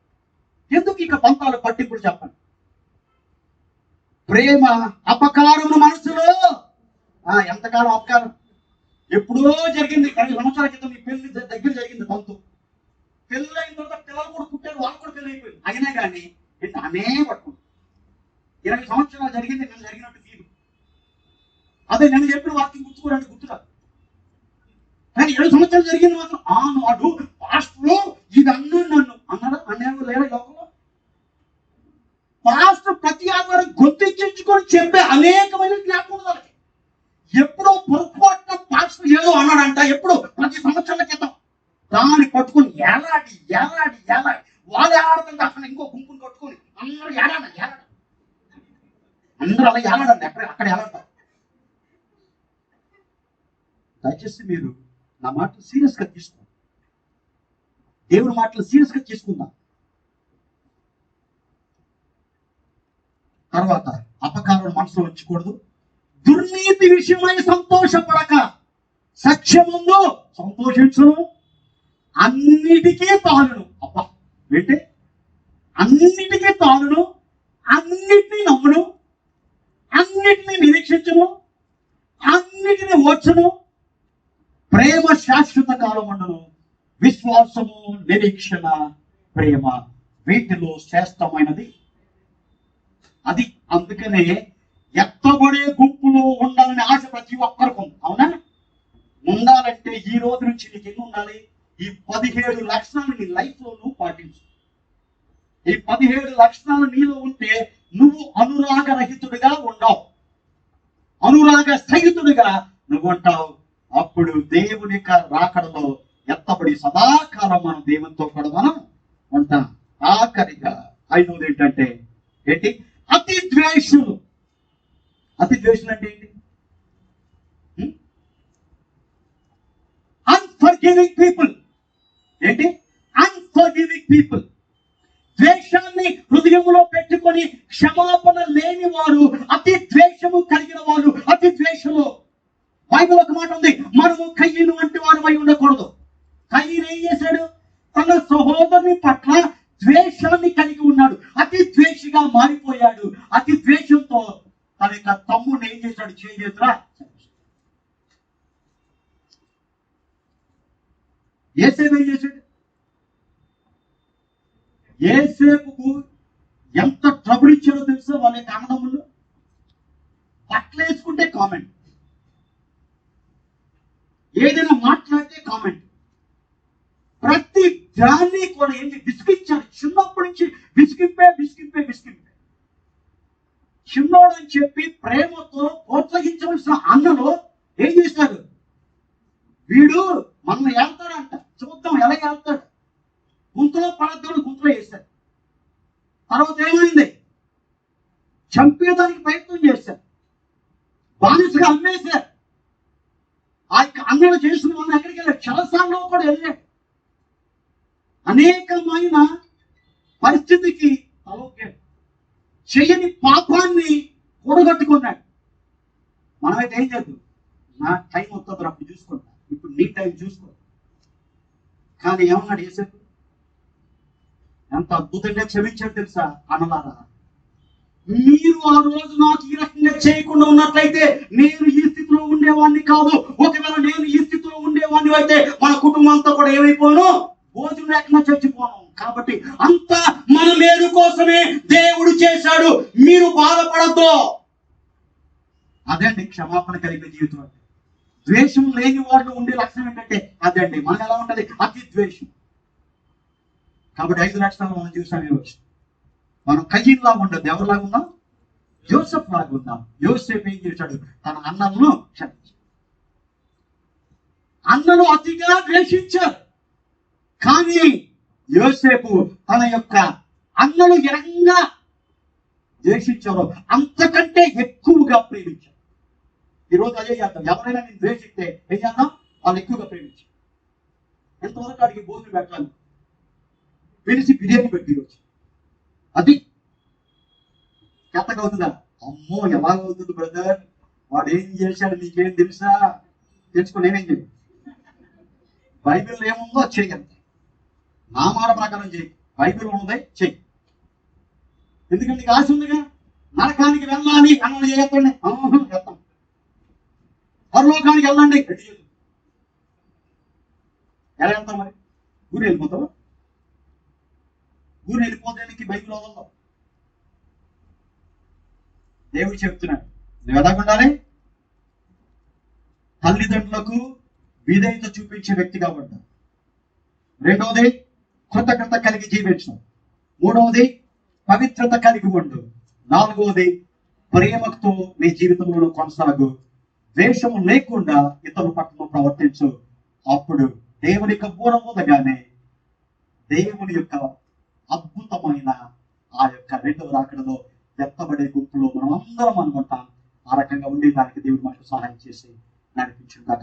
ఎందుకు ఇక పంతాలు పట్టింపులు చెప్పండి? ప్రేమ అపకారము మనసులో. ఎంతకాలం అపకారం? ఎప్పుడో జరిగింది, 10 సంవత్సరాల క్రితం నీ పెళ్లి దగ్గర జరిగింది తంతు. పెళ్ళి అయిన తర్వాత పిల్లలు కూడా పుట్టారు, వాళ్ళు కూడా పెళ్ళి అయిపోయింది. అయినా కానీ అనే పట్టుకుంది. 20 సంవత్సరాలు జరిగింది, నేను జరిగినట్టు ఫీల్. అదే నేను చెప్పిన వాక్యం గుర్తుకోరండి, గుర్తురాదు. కానీ 20 సంవత్సరాలు జరిగింది మాత్రం నాడు పాస్టర్ ఇది నన్ను అన్నారా? అన్యాయం లేదా లోకంలో? పాస్టర్ ప్రతి ఆధారం గొంతెచ్చించుకొని చెప్పే అనేకమైన జ్ఞాపకం ఉంది వాళ్ళకి. ఎప్పుడో పొరపాటున పాస్టర్ ఏదో అన్నాడంట, ఎప్పుడు 10 సంవత్సరాల క్రితం. దాన్ని పట్టుకుని ఏలాడి వాళ్ళు ఏలాడుతుంటే అసలు ఇంకో గుంపుని పట్టుకుని అందరూ ఏలాడండి. అందరూ అలా ఏలాడండి, అక్కడ ఏలాడతారు. దయచేసి మీరు నా మాటలు సీరియస్ గా తీసుకోండి. దేవుడి మాటలు సీరియస్ గా తీసుకుందాం. తర్వాత అపకారం మనసులో ఉంచకూడదు. దుర్నీతి విషయమై సంతోషపడక. సత్యముందు సంతోషించును, అన్నిటికీ తానును. అబ్బా ఏంటి? అన్నిటికీ తానును, అన్నిటినీ నమ్మును, అన్నిటినీ నిరీక్షించును, అన్నిటినీ ఓర్చును, ప్రేమ శాశ్వత కాలం ఉండను, విశ్వాసము, నిరీక్షణ, ప్రేమ వీటిలో శ్రేష్టమైనది అది. అందుకనే ఎత్తబడే గుంపులో ఉండాలని ఆశ ప్రతి ఒక్కరికి ఉంది. అవునా? ఉండాలంటే ఈ రోజు నుంచి నీకు ఎన్ని ఉండాలి? ఈ 17 లక్షణాలు నీ లైఫ్ లో నువ్వు పాటించు. ఈ 17 లక్షణాలు నీలో ఉంటే నువ్వు అనురాగరహితుడిగా ఉండవు, అనురాగ సహితుడిగా నువ్వు ఉంటావు. అప్పుడు దేవుని రాకడలో ఎత్తబడి సదాకాలం మనం దేవునితో కూడా మనం ఉంటాం. ఆఖరిగా ఐదవది ఏంటంటే ఏంటి? అతి ద్వేషులు. అతి ద్వేషులు అంటే ఏంటి? Unforgiving people. ఏంటి? Unforgiving people. ద్వేషాన్ని హృదయంలో పెట్టుకొని క్షమాపణ లేని వారు, అతి ద్వేషము కలిగిన వారు, అతి ద్వేషము. బైబిల్ ఒక మాట ఉంది, మనము కయ్యను వంటి వారు ఉండకూడదు. కయ్యను ఏం చేశాడు? తన సహోదరుని పట్ల ద్వేషాన్ని కలిగి ఉన్నాడు, అతి ద్వేషిగా మారిపోయాడు. అతి ద్వేషంతో తన యొక్క తమ్ముడిని ఏం చేశాడు? చేతులా యేసేపు ఏం చేశాడు? యేసేపుకు ఎంత ట్రబుల్ ఇచ్చాడో తెలుసా? వాళ్ళ యొక్క అన్నదమ్ములు బట్టలు వేసుకుంటే కామెంట్, ఏదైనా మాట్లాడితే కామెంట్, ప్రతి దాన్ని కూడా ఏంటి విసిగించాడు. చిన్నప్పటి నుంచి విసిగింపే విసిగింపే విసిగింపే. చిన్నోడు అని చెప్పి ప్రేమతో ప్రోత్సహించవలసిన అన్నలు ఏం చేశారు? వీడు మనం వెళ్తాడంట, చూద్దాం ఎలా వెళ్తాడు, గుంతలో పడద్దామని గుంతలో వేశారు. తర్వాత ఏమైంది? చంపేదానికి ప్రయత్నం చేశారు, బానిసగా అమ్మేశారు. ఆ యొక్క అన్నలు చేసిన వాళ్ళు ఎక్కడికి వెళ్ళారు? చెరసాలలో కూడా వెళ్ళాడు. అనేకమైన పరిస్థితికి తలొగ్గాడు, చేయని పాపాన్ని కూడగట్టుకున్నాడు. మనమైతే ఏం చేద్దాం? నా టైం వస్తుంది అప్పుడు చూసుకుంటా, ఇప్పుడు నీ టైం చూసుకో. కానీ ఏమన్నాడు యేసేపు? ఎంత అద్భుతంగా క్షమించాడు తెలుసా? అన్నలారా, మీరు ఆ రోజు నాకు ఈ రకంగా చేయకుండా ఉన్నట్లయితే నేను ఈ స్థితిలో ఉండేవాడిని కాదు. ఒకవేళ నేను ఈ స్థితిలో ఉండేవాడిని అయితే మన కుటుంబం అంతా కూడా ఏమైపోను? భోజనం లేకుండా చచ్చిపోను. కాబట్టి అంతా మన మేలు కోసమే దేవుడు చేశాడు, మీరు బాధపడద్దు. అదండి క్షమాపణ కలిగిన జీవితం అంటే. ద్వేషం లేని వాళ్ళు ఉండే లక్షణం ఏంటంటే అదండి. మనం ఎలా ఉంటది? అతి ద్వేషం. కాబట్టి 5 లక్షణాలు మనం చూసాం ఈరోజు. మనం కయ్యన్ లాగా ఉండదు. ఎవరిలాగా ఉన్నాం? యోసెఫ్ లాగా ఉన్నాం. యోసెఫ్ ఏం చేశాడు? తన అన్నలను క్షమించాడు. అన్నలు అతిగా ద్వేషించారు, కానీ యోసేపు తన యొక్క అన్నలు ఎరంగా ద్వేషించారు, అంతకంటే ఎక్కువగా ప్రేమించారు. ఈరోజు అదే చేద్దాం. ఎవరైనా నేను ద్వేషిస్తే ఏం చేద్దాం? వాళ్ళు ఎక్కువగా ప్రేమించారు. ఎంతవరకు అడిగి భోజనం పెట్టాలి, పిలిచి బిర్యానీ పెట్టి వచ్చి అది అవుతుందా? అమ్మో ఎలాగవుతుంది బ్రదర్, వాడు ఏం చేశాడు నీకేం తెలుసా? తెలుసుకుని నేనేం చేయాలి? బైబిల్ ఏముందో చెయ్యండి, నా మాట ప్రకారం చెయ్యి. బైబిల్ ఉన్నది చెయ్యి. ఎందుకంటే నీకు ఆశ ఉందిగా, నరకానికి వెళ్ళాలి అన్నది చేయండి, చేస్తాం. పరలోకానికి వెళ్ళండి, ఎలా వెళ్తాం మరి? ఊరు వెళ్ళిపోతావు? ఊరు వెళ్ళిపోతానికి బైబిల్ వదలదు. దేవుడు చెప్తున్నాడు, నువ్వు ఎలాగుండాలి? తల్లిదండ్రులకు విధేయత చూపించే వ్యక్తిగా ఉంటావు. రెండవది కృతజ్ఞత కలిగి జీవించడం. మూడవది పవిత్రత కలిగి ఉండు. నాలుగవది ప్రేమతో నీ జీవితంలో కొనసాగు. ద్వేషము లేకుండా ఇతరుల పట్ల ప్రవర్తించు. అప్పుడు దేవుని యొక్క పూర్వముదగానే దేవుని యొక్క అద్భుతమైన ఆ యొక్క రెండవ రాకడలో ఎత్తబడే గుంపులో మనం అందరం అనుకుంటాం. ఆ రకంగా ఉండేదానికి దేవుడు మనకు సహాయం చేసి నడిపించుగాక.